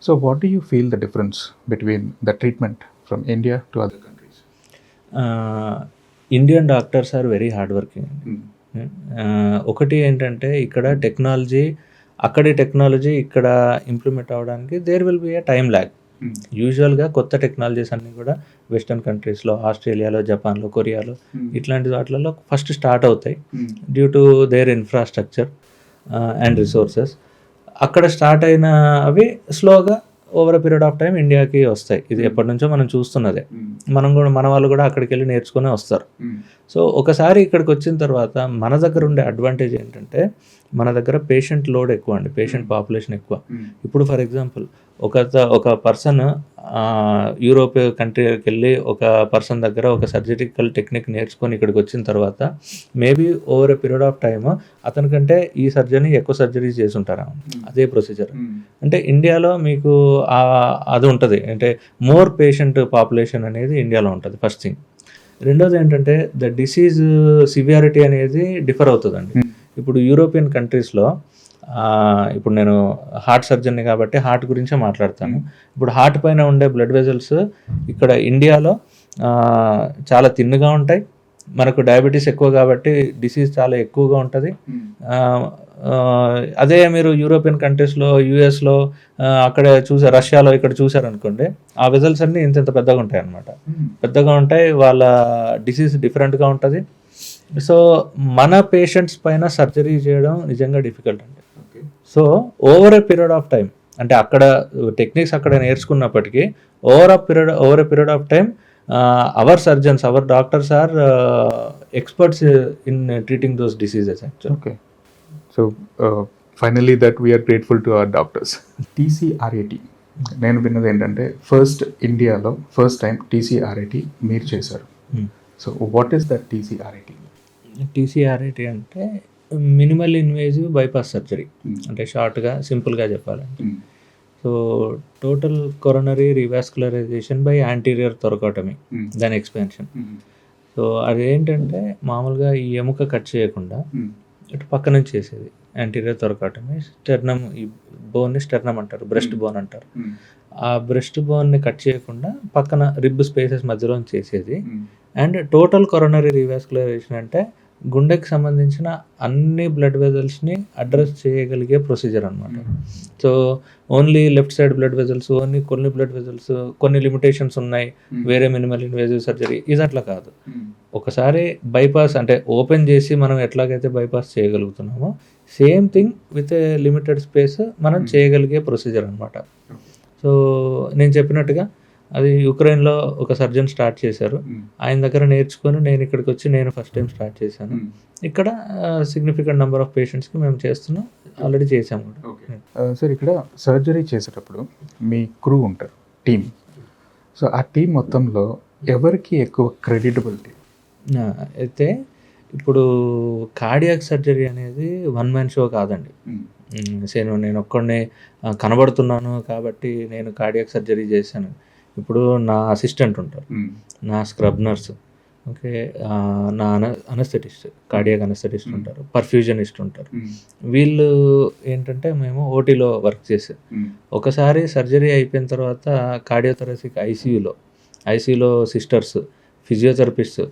So what do you feel the difference between the treatment from India to other countries? Indian doctors are very hard working. ఒకటి ఏంటంటే ఇక్కడ టెక్నాలజీ, అక్కడి టెక్నాలజీ ఇక్కడ ఇంప్లిమెంట్ అవ్వడానికి there will be a time lag. యూజువల్గా కొత్త టెక్నాలజీస్ అన్నీ కూడా వెస్టర్న్ కంట్రీస్లో, ఆస్ట్రేలియాలో, జపాన్లో, కొరియాలో ఇట్లాంటి వాటిలలో ఫస్ట్ స్టార్ట్ అవుతాయి due to their infrastructure and resources. అక్కడ స్టార్ట్ అయిన అవి స్లోగా over a period of time ఇండియాకి వస్తాయి. ఇది ఎప్పటి నుంచో మనం చూస్తున్నదే. మన వాళ్ళు కూడా అక్కడికి వెళ్ళి నేర్చుకునే వస్తారు. సో ఒకసారి ఇక్కడికి వచ్చిన తర్వాత మన దగ్గర ఉండే అడ్వాంటేజ్ ఏంటంటే మన దగ్గర పేషెంట్ లోడ్ ఎక్కువ అండి, పేషెంట్ పాపులేషన్ ఎక్కువ. ఇప్పుడు ఫర్ ఎగ్జాంపుల్ ఒక పర్సన్ యూరోప్ కంట్రీకి వెళ్ళి ఒక పర్సన్ దగ్గర ఒక సర్జికల్ టెక్నిక్ నేర్చుకొని ఇక్కడికి వచ్చిన తర్వాత maybe over a period of time అతనికంటే ఈ సర్జరీ ఎక్కువ సర్జరీస్ చేసి ఉంటారా, అదే ప్రొసీజర్. అంటే ఇండియాలో మీకు అది ఉంటుంది, అంటే మోర్ పేషెంట్ పాపులేషన్ అనేది ఇండియాలో ఉంటుంది, ఫస్ట్ థింగ్. రెండోది ఏంటంటే ద డిసీజ్ సివియారిటీ అనేది డిఫర్ అవుతుందండి. ఇప్పుడు యూరోపియన్ కంట్రీస్లో, ఇప్పుడు నేను హార్ట్ సర్జన్ని కాబట్టి హార్ట్ గురించే మాట్లాడతాను. ఇప్పుడు హార్ట్ పైన ఉండే బ్లడ్ వెజల్స్ ఇక్కడ ఇండియాలో చాలా థిన్గా ఉంటాయి, మనకు డయాబెటీస్ ఎక్కువ కాబట్టి డిసీజ్ చాలా ఎక్కువగా ఉంటుంది. అదే మీరు యూరోపియన్ కంట్రీస్లో, యూఎస్లో అక్కడ రష్యాలో ఇక్కడ చూసారనుకోండి, ఆ వెజల్స్ అన్నీ ఇంత పెద్దగా ఉంటాయి అన్నమాట. పెద్దగా ఉంటాయి, వాళ్ళ డిసీజ్ డిఫరెంట్గా ఉంటుంది. సో మన పేషెంట్స్ పైన సర్జరీ చేయడం నిజంగా డిఫికల్ట్ అండి. So over a period of time, అంటే అక్కడ టెక్నిక్స్ అక్కడ నేర్చుకున్నప్పటికీ over a period of time our surgeons, our doctors are experts in treating those diseases actual. Okay. So finally that we are grateful to our doctors. TCRAT నేను విన్నది ఏంటంటే ఇండియాలో first time TCRAT మీరు చేశారు. So what is that TCRAT? TCRAT అంటే minimal invasive bypass surgery, అంటే షార్ట్గా సింపుల్గా చెప్పాలంటే. So total coronary revascularization by anterior thoracotomy, దాని ఎక్స్పాన్షన్. సో అదేంటంటే మామూలుగా ఈ ఎముక కట్ చేయకుండా ఇటు పక్క నుంచి చేసేది యాంటీరియర్ థొరకోటమీ. స్టెర్నమ్, ఈ బోన్ని స్టెర్నమ్ అంటారు, బ్రెస్ట్ బోన్ అంటారు. ఆ బ్రెస్ట్ బోన్ని కట్ చేయకుండా పక్కన రిబ్ స్పేసెస్ మధ్యలో చేసేది. అండ్ టోటల్ కొరోనరీ రీవాస్కులరైజేషన్ అంటే గుండెకి సంబంధించిన అన్ని బ్లడ్ వెజల్స్ని అడ్రస్ చేయగలిగే ప్రొసీజర్ అనమాట. So only left side blood vessels, కొన్ని బ్లడ్ వెజల్స్, కొన్ని లిమిటేషన్స్ ఉన్నాయి, వేరే మినిమల్ ఇన్వేజివ్ సర్జరీ ఇది అట్లా కాదు. ఒకసారి బైపాస్ అంటే ఓపెన్ చేసి మనం ఎట్లాగైతే బైపాస్ చేయగలుగుతున్నామో same thing with a limited space మనం చేయగలిగే ప్రొసీజర్ అనమాట. సో నేను చెప్పినట్టుగా అది యుక్రెయిన్లో ఒక సర్జన్ స్టార్ట్ చేశారు. ఆయన దగ్గర నేర్చుకొని నేను ఇక్కడికి వచ్చి నేను ఫస్ట్ టైం స్టార్ట్ చేశాను. ఇక్కడ సిగ్నిఫికెంట్ నెంబర్ ఆఫ్ పేషెంట్స్కి మేము చేస్తున్నాం, ఆల్రెడీ చేసాము కూడా. సార్ ఇక్కడ సర్జరీ చేసేటప్పుడు మీ క్రూ ఉంటారు, టీమ్. సో ఆ టీం మొత్తంలో ఎవరికి ఎక్కువ క్రెడిటబిలిటీ? అయితే ఇప్పుడు కార్డియాక్ సర్జరీ అనేది వన్ మ్యాన్ షో కాదండి. నేను ఒక్కడినే కనబడుతున్నాను కాబట్టి నేను కార్డియాక్ సర్జరీ చేశాను. ఇప్పుడు నా అసిస్టెంట్ ఉంటారు, నా స్క్రబ్ నర్స్, ఓకే, నా అనస్థెటిస్ట్, కార్డియాక్ అనస్థెటిస్ట్ ఉంటారు, పర్ఫ్యూజనిస్ట్ ఉంటారు. వీళ్ళు ఏంటంటే మేము ఓటీలో వర్క్ చేసాం. ఒకసారి సర్జరీ అయిపోయిన తర్వాత కార్డియోథొరాసిక్ ఐసీయూలో సిస్టర్స్, ఫిజియోథెరపిస్ట్,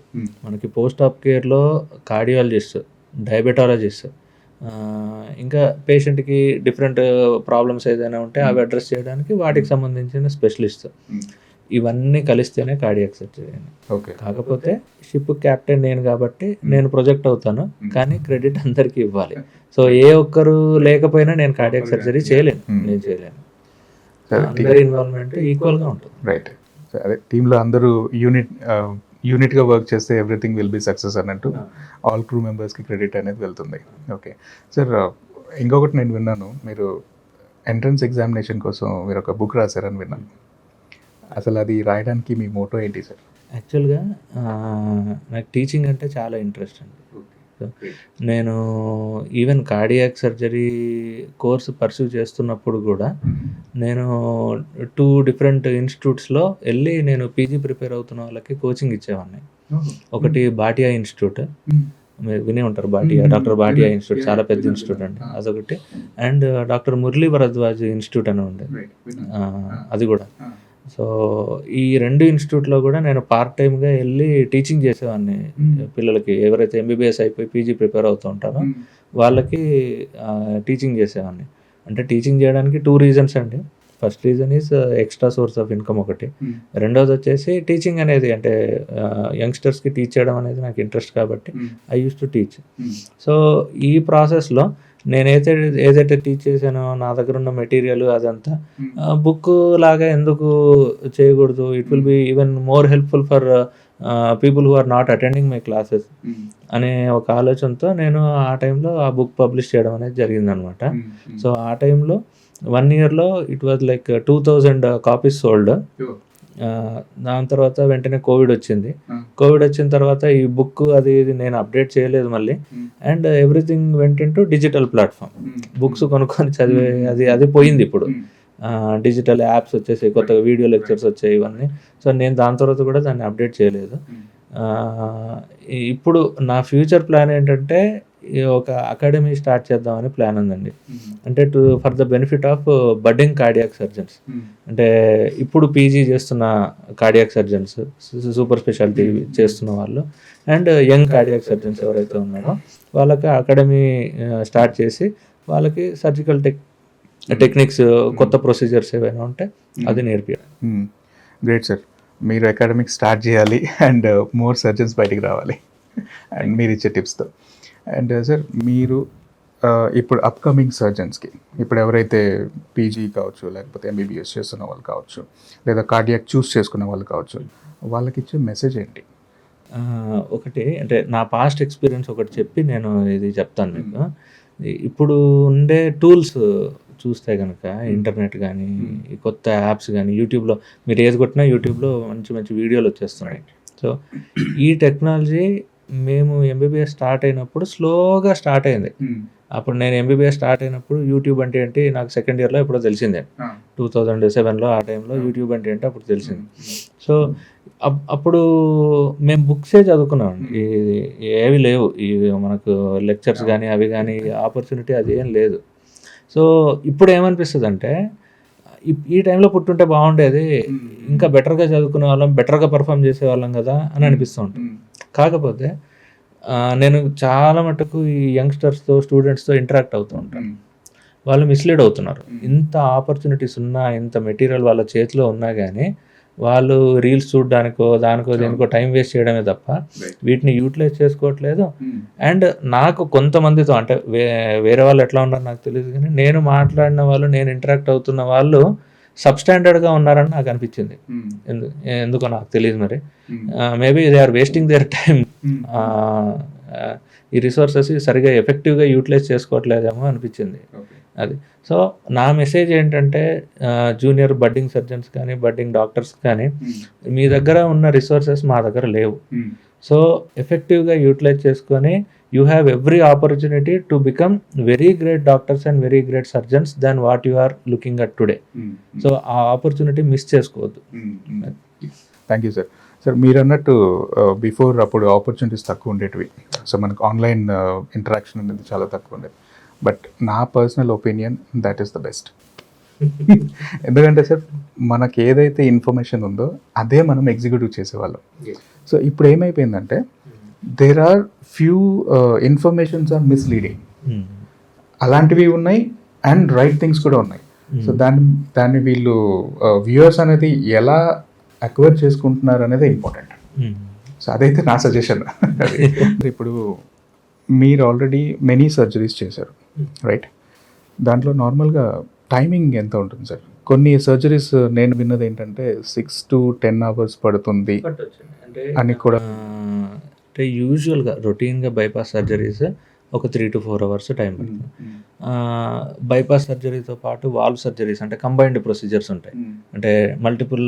మనకి పోస్ట్ ఆప్ కేర్లో కార్డియాలజిస్ట్, డయాబెటాలజిస్ట్, ఇంకా పేషెంట్కి డిఫరెంట్ ప్రాబ్లమ్స్ ఏదైనా ఉంటే అవి అడ్రస్ చేయడానికి వాటికి సంబంధించిన స్పెషలిస్ట్, ఇవన్నీ కలిస్తేనే కార్డియాక్ సర్జరీ అని. ఓకే. కాకపోతే షిప్ క్యాప్టెన్ నేను కాబట్టి నేను ప్రొజెక్ట్ అవుతాను, కానీ క్రెడిట్ అందరికీ ఇవ్వాలి. సో ఏ ఒక్కరు లేకపోయినా నేను కార్డియాక్ సర్జరీ చేయలేను. అందరి ఇన్వాల్వ్మెంట్ ఈక్వల్గా ఉంటుంది. రైట్. అదే టీంలో అందరూ యూనిట్గా వర్క్ చేస్తే ఎవ్రీథింగ్ విల్ బి సక్సెస్ అన్నట్టు ఆల్ క్రూ మెంబర్స్కి క్రెడిట్ అనేది వెళ్తుంది. ఓకే సార్, ఇంకొకటి నేను విన్నాను, మీరు ఎంట్రన్స్ ఎగ్జామినేషన్ కోసం మీరు ఒక బుక్ రాశారని విన్నాను. అసలు అది రాయడానికి మీ మోటో ఏంటి సార్? యాక్చువల్గా నాకు టీచింగ్ అంటే చాలా ఇంట్రెస్ట్ అండి. నేను even cardiac surgery course pursue చేస్తున్నప్పుడు కూడా నేను 2 డిఫరెంట్ ఇన్స్టిట్యూట్స్లో వెళ్ళి నేను పీజీ ప్రిపేర్ అవుతున్న వాళ్ళకి కోచింగ్ ఇచ్చేవాడిని. ఒకటి భాటియా ఇన్స్టిట్యూట్, మీరు వినే ఉంటారు, డాక్టర్ భాటియా ఇన్స్టిట్యూట్ చాలా పెద్ద ఇన్స్టిట్యూట్ అండి, అదొకటి. And doctor Murali Bharadwaj institute అని ఉండే, అది కూడా. సో ఈ 2 ఇన్స్టిట్యూట్లో కూడా నేను పార్ట్ టైమ్గా వెళ్ళి టీచింగ్ చేసేవాడిని పిల్లలకి. ఎవరైతే ఎంబీబీఎస్ అయిపోయి పీజీ ప్రిపేర్ అవుతూ ఉంటారో వాళ్ళకి టీచింగ్ చేసేవాడిని. అంటే టీచింగ్ చేయడానికి 2 రీజన్స్ అండి. First reason is extra source of income ఒకటి, రెండోది వచ్చేసి టీచింగ్ అనేది అంటే యంగ్స్టర్స్కి టీచ్ చేయడం అనేది నాకు ఇంట్రెస్ట్ కాబట్టి I use to teach. So ఈ ప్రాసెస్లో నేను ఏదైతే టీచ్ చేశానో నా దగ్గర ఉన్న మెటీరియల్ అదంతా బుక్ లాగా ఎందుకు చేయకూడదు, it will be even more helpful for people who are not attending my classes అనే ఒక ఆలోచనతో నేను ఆ టైంలో ఆ బుక్ పబ్లిష్ చేయడం అనేది జరిగిందనమాట. సో ఆ టైంలో 1 yearలో it was like 2000 copies sold. దాని తర్వాత వెంటనే కోవిడ్ వచ్చిన తర్వాత ఈ బుక్ అది నేను అప్డేట్ చేయలేదు మళ్ళీ. అండ్ ఎవ్రీథింగ్ వెంట ఇంటూ డిజిటల్ ప్లాట్ఫామ్. బుక్స్ కొనుక్కొని చదివే అది పోయింది. ఇప్పుడు డిజిటల్ యాప్స్ వచ్చేసాయి, కొత్తగా వీడియో లెక్చర్స్ వచ్చాయి, ఇవన్నీ. సో నేను దాని తర్వాత కూడా దాన్ని అప్డేట్ చేయలేదు. ఇప్పుడు నా ఫ్యూచర్ ప్లాన్ ఏంటంటే ఈ ఒక అకాడమీ స్టార్ట్ చేద్దామని ప్లాన్ ఉందండి. అంటే for the benefit of budding cardiac surgeons, అంటే ఇప్పుడు పీజీ చేస్తున్న కార్డియాక్ సర్జన్స్, సూపర్ స్పెషాలిటీ చేస్తున్న వాళ్ళు అండ్ యంగ్ కార్డియాక్ సర్జన్స్ ఎవరైతే ఉన్నారో వాళ్ళకి అకాడమీ స్టార్ట్ చేసి వాళ్ళకి సర్జికల్ టెక్నిక్స్, కొత్త ప్రొసీజర్స్ ఏవైనా ఉంటే అది నేర్పియాలి. గ్రేట్ సార్, మీరు అకాడమిక్ స్టార్ట్ చేయాలి అండ్ మోర్ సర్జన్స్ బయటికి రావాలి అండ్ మీరు ఇచ్చే టిప్స్తో. అండ్ సార్ మీరు ఇప్పుడు అప్కమింగ్ సర్జన్స్కి, ఇప్పుడు ఎవరైతే పీజీ కావచ్చు, లేకపోతే ఎంబీబీఎస్ చేస్తున్న వాళ్ళు కావచ్చు, లేదా కార్డియాక్ చూస్ చేసుకున్న వాళ్ళు కావచ్చు, వాళ్ళకి ఇచ్చే మెసేజ్ ఏంటి? ఒకటి అంటే నా పాస్ట్ ఎక్స్పీరియన్స్ ఒకటి చెప్పి నేను ఇది చెప్తాను మీకు. ఇప్పుడు ఉండే టూల్స్ చూస్తే కనుక ఇంటర్నెట్ కానీ, ఈ కొత్త యాప్స్ కానీ, యూట్యూబ్లో మీరు ఏది కొట్టినా యూట్యూబ్లో మంచి మంచి వీడియోలు వచ్చేస్తున్నాయి. సో ఈ టెక్నాలజీ మేము ఎంబీబీఎస్ స్టార్ట్ అయినప్పుడు స్లోగా స్టార్ట్ అయింది. అప్పుడు నేను ఎంబీబీఎస్ స్టార్ట్ అయినప్పుడు యూట్యూబ్ అంటే ఏంటి నాకు సెకండ్ ఇయర్లో ఎప్పుడో తెలిసిందే, 2007లో ఆ టైంలో యూట్యూబ్ అంటే ఏంటి అప్పుడు తెలిసింది. సో అప్పుడు మేము బుక్సే చదువుకున్నామండి, ఏవి లేవు ఈ మనకు లెక్చర్స్ కానీ అవి కానీ ఆపర్చునిటీ అది ఏం లేదు. సో ఇప్పుడు ఏమనిపిస్తుంది అంటే ఈ టైంలో పుట్టుంటే బాగుండేది, ఇంకా బెటర్గా చదువుకునే వాళ్ళం, బెటర్గా పర్ఫామ్ చేసేవాళ్ళం కదా అని అనిపిస్తూ ఉంటుంది. కాకపోతే నేను చాలా మటుకు ఈ యంగ్స్టర్స్తో, స్టూడెంట్స్తో ఇంటరాక్ట్ అవుతూ ఉంటాను. వాళ్ళు మిస్లీడ్ అవుతున్నారు. ఇంత ఆపర్చునిటీస్ ఉన్నా, ఇంత మెటీరియల్ వాళ్ళ చేతిలో ఉన్నా కానీ వాళ్ళు రీల్స్ చూడడానికో దానికో దేనికో టైం వేస్ట్ చేయడమే తప్ప వీటిని యూటిలైజ్ చేసుకోవట్లేదు. అండ్ నాకు కొంతమందితో అంటే వేరే వాళ్ళు ఎట్లా ఉన్నారో నాకు తెలియదు కానీ నేను మాట్లాడిన వాళ్ళు, నేను ఇంటరాక్ట్ అవుతున్న వాళ్ళు సబ్స్టాండర్డ్గా ఉన్నారని నాకు అనిపించింది. ఎందుకో నాకు తెలియదు, మరి maybe they are wasting their time. ఈ రిసోర్సెస్ సరిగా ఎఫెక్టివ్గా యూటిలైజ్ చేసుకోవట్లేదేమో అనిపించింది అది. సో నా మెసేజ్ ఏంటంటే జూనియర్ బడ్డింగ్ సర్జన్స్ కానీ, బడ్డింగ్ డాక్టర్స్ కానీ, మీ దగ్గర ఉన్న రిసోర్సెస్ మా దగ్గర లేవు. సో ఎఫెక్టివ్గా యూటిలైజ్ చేసుకొని you have every opportunity to become very great doctors and very great surgeons than what you are looking at today. So ఆ ఆపర్చునిటీ మిస్ చేసుకోవద్దు. Thank you sir. సార్ మీరు అన్నట్టు బిఫోర్ అప్పుడు ఆపర్చునిటీస్ తక్కువ ఉండేటివి, so మనకు online interaction అనేది చాలా తక్కువ ఉండేది. బట్ నా personal opinion that is the best. ఎందుకంటే సార్ మనకి ఏదైతే ఇన్ఫర్మేషన్ ఉందో అదే మనం ఎగ్జిక్యూటివ్ చేసేవాళ్ళం. సో ఇప్పుడు ఏమైపోయిందంటే there are few informations are misleading, అలాంటివి ఉన్నాయి అండ్ రైట్ థింగ్స్ కూడా ఉన్నాయి. సో దాన్ని వీళ్ళు వ్యూవర్స్ అనేది ఎలా అక్వైర్ చేసుకుంటున్నారు అనేది ఇంపార్టెంట్. సో అదైతే నా సజెషన్. ఇప్పుడు మీరు ఆల్రెడీ మెనీ సర్జరీస్ చేశారు రైట్, దాంట్లో నార్మల్గా టైమింగ్ ఎంత ఉంటుంది సార్? కొన్ని సర్జరీస్ నేను విన్నది ఏంటంటే 6 to 10 hours పడుతుంది అని కూడా. అంటే యూజువల్గా రొటీన్గా బైపాస్ సర్జరీస్ ఒక 3 to 4 hours టైం పడుతుంది. బైపాస్ సర్జరీతో పాటు వాల్వ్ సర్జరీస్ అంటే కంబైన్డ్ ప్రొసీజర్స్ ఉంటాయి. అంటే మల్టిపుల్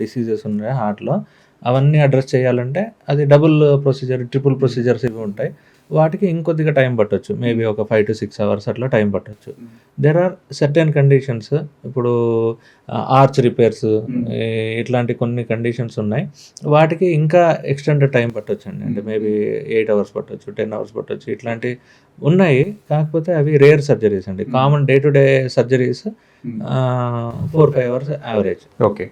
డిసీజెస్ ఉన్నాయి హార్ట్లో, అవన్నీ అడ్రస్ చేయాలంటే అది డబుల్ ప్రొసీజర్, ట్రిపుల్ ప్రొసీజర్స్ ఇవి ఉంటాయి. వాటికి ఇంకొద్దిగా టైం పట్టొచ్చు, మేబీ ఒక 5 to 6 hours అట్లా టైం పట్టొచ్చు. దెర్ ఆర్ సర్టెన్ కండిషన్స్, ఇప్పుడు ఆర్చ్ రిపేర్స్ ఇట్లాంటి కొన్ని కండిషన్స్ ఉన్నాయి, వాటికి ఇంకా ఎక్స్టెండెడ్ టైం పట్టొచ్చు అండి. అంటే మేబీ 8 hours పట్టొచ్చు, 10 hours పట్టొచ్చు, ఇట్లాంటివి ఉన్నాయి. కాకపోతే అవి రేర్ సర్జరీస్ అండి. Common day to day surgeries 4-5 hours average. Okay.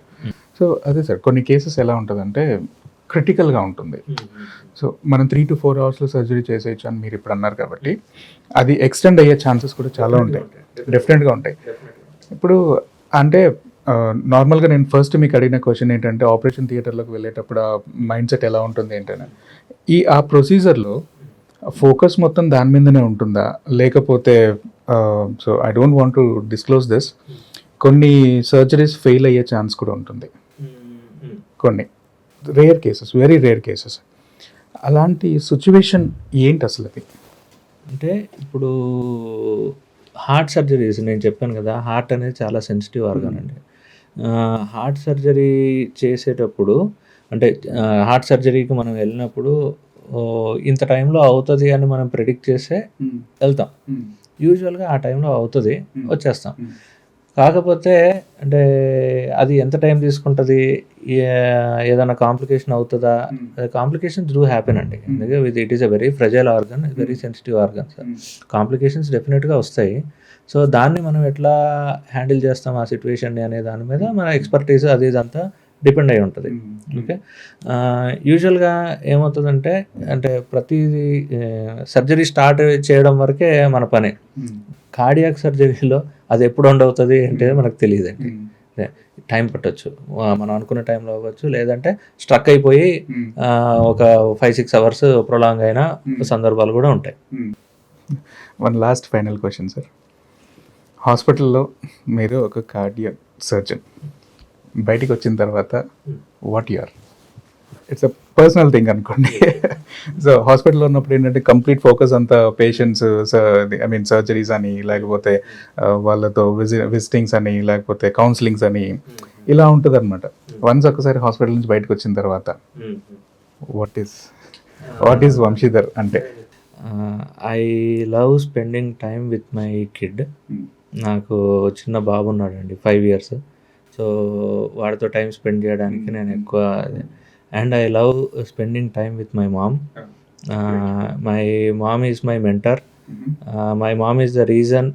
So అదే సార్ కొన్ని కేసెస్ ఎలా ఉంటుందంటే క్రిటికల్గా ఉంటుంది. సో మనం 3 to 4 hours సర్జరీ చేసేయచ్చు అని మీరు ఇప్పుడు అన్నారు కాబట్టి అది ఎక్స్టెండ్ అయ్యే ఛాన్సెస్ కూడా చాలా ఉంటాయి, డెఫినెట్గా ఉంటాయి. ఇప్పుడు అంటే నార్మల్గా నేను ఫస్ట్ మీకు అడిగిన క్వశ్చన్ ఏంటంటే ఆపరేషన్ థియేటర్లోకి వెళ్ళేటప్పుడు ఆ మైండ్ సెట్ ఎలా ఉంటుంది ఏంటనే, ఆ ప్రొసీజర్లో ఫోకస్ మొత్తం దాని మీదనే ఉంటుందా, లేకపోతే so I don't want to disclose this, కొన్ని సర్జరీస్ ఫెయిల్ అయ్యే ఛాన్స్ కూడా ఉంటుంది, కొన్ని rare cases, very rare cases. అలాంటి సిచ్యువేషన్ ఏంటి అసలు? అది అంటే ఇప్పుడు హార్ట్ సర్జరీస్ నేను చెప్పాను కదా, హార్ట్ అనేది చాలా సెన్సిటివ్ ఆర్గాన్ అండి. హార్ట్ సర్జరీ చేసేటప్పుడు అంటే హార్ట్ సర్జరీకి మనం వెళ్ళినప్పుడు ఇంత టైంలో అవుతుంది అని మనం ప్రెడిక్ట్ చేస్తే వెళ్తాం. యూజువల్గా ఆ టైంలో అవుతుంది, వచ్చేస్తాం. కాకపోతే అంటే అది ఎంత టైం తీసుకుంటుంది, ఏదైనా కాంప్లికేషన్ అవుతుందా? కాంప్లికేషన్స్ డూ హ్యాపెన్ అండి, ఎందుకంటే it is a very fragile organ, very sensitive organ sir. Complications డెఫినెట్గా వస్తాయి. సో దాన్ని మనం ఎట్లా హ్యాండిల్ చేస్తాం ఆ సిచ్యువేషన్ని అనే దాని మీద మన ఎక్స్పర్టీస్ అది ఇదంతా డిపెండ్ అయి ఉంటుంది. ఓకే, యూజువల్గా ఏమవుతుందంటే అంటే ప్రతిదీ సర్జరీ స్టార్ట్ చేయడం వరకే మన పని. కార్డియాక్ సర్జరీలో అది ఎప్పుడు ఎండ్ అవుతుంది అంటే మనకు తెలియదండి. టైం పట్టొచ్చు, మనం అనుకున్న టైంలో అవ్వచ్చు, లేదంటే స్ట్రక్ అయిపోయి ఒక 5-6 అవర్స్ ప్రొలాంగ్ అయిన సందర్భాలు కూడా ఉంటాయి. One last final question sir. హాస్పిటల్లో మీరు ఒక కార్డియాక్ సర్జన్, బయటికి వచ్చిన తర్వాత what you are? It's a personal thing అనుకోండి. సో హాస్పిటల్లో ఉన్నప్పుడు ఏంటంటే కంప్లీట్ ఫోకస్ అంతా పేషెంట్స్, ఐ మీన్ సర్జరీస్ అని, లేకపోతే వాళ్ళతో విజిటింగ్స్ అని, లేకపోతే కౌన్సిలింగ్స్ అని, ఇలా ఉంటుంది అనమాట. వన్స్ ఒకసారి హాస్పిటల్ నుంచి బయటకు వచ్చిన తర్వాత వాట్ ఈస్ వంశీధర్ అంటే? I love spending time with my kid. నాకు చిన్న బాబు ఉన్నాడండి, 5 years. సో వాడితో టైం స్పెండ్ చేయడానికి నేను ఎక్కువ, and I love spending time with my mom. My mom is my mentor. My mom is the reason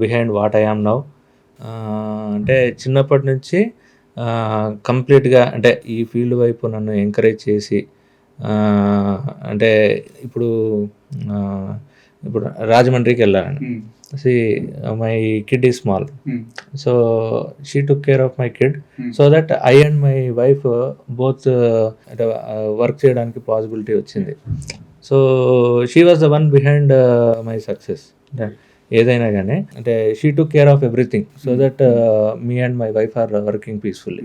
behind what I am now. అంటే చిన్నప్పటి నుంచి కంప్లీట్గా అంటే ఈ ఫీల్డ్ వైపు నన్ను ఎంకరేజ్ చేసి, అంటే ఇప్పుడు రాజమండ్రికి వెళ్ళాను. My kid is small, so she took care of my kid, so that I and my wife both అంటే వర్క్ చేయడానికి పాసిబిలిటీ వచ్చింది. So she was the one behind my success. ఏదైనా కానీ అంటే she took care of everything, so that me and my wife or working peacefully.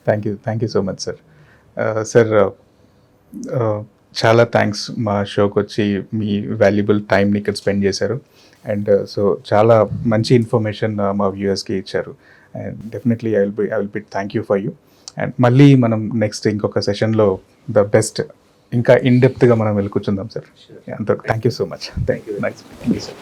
Thank you so much sir. Sir చాలా thanks మా షోకి వచ్చి మీ valuable టైంని ఇక్కడ స్పెండ్ చేశారు. అండ్ సో చాలా మంచి ఇన్ఫర్మేషన్ మా వ్యూయర్స్కి ఇచ్చారు. And definitely I will be thank you for you. And మళ్ళీ మనం నెక్స్ట్ ఇంకొక సెషన్లో ద బెస్ట్ ఇంకా ఇన్ డెప్త్గా మనం వెళ్ళి కూర్చుందాం సార్. అంత thank you so much. Thank you sir.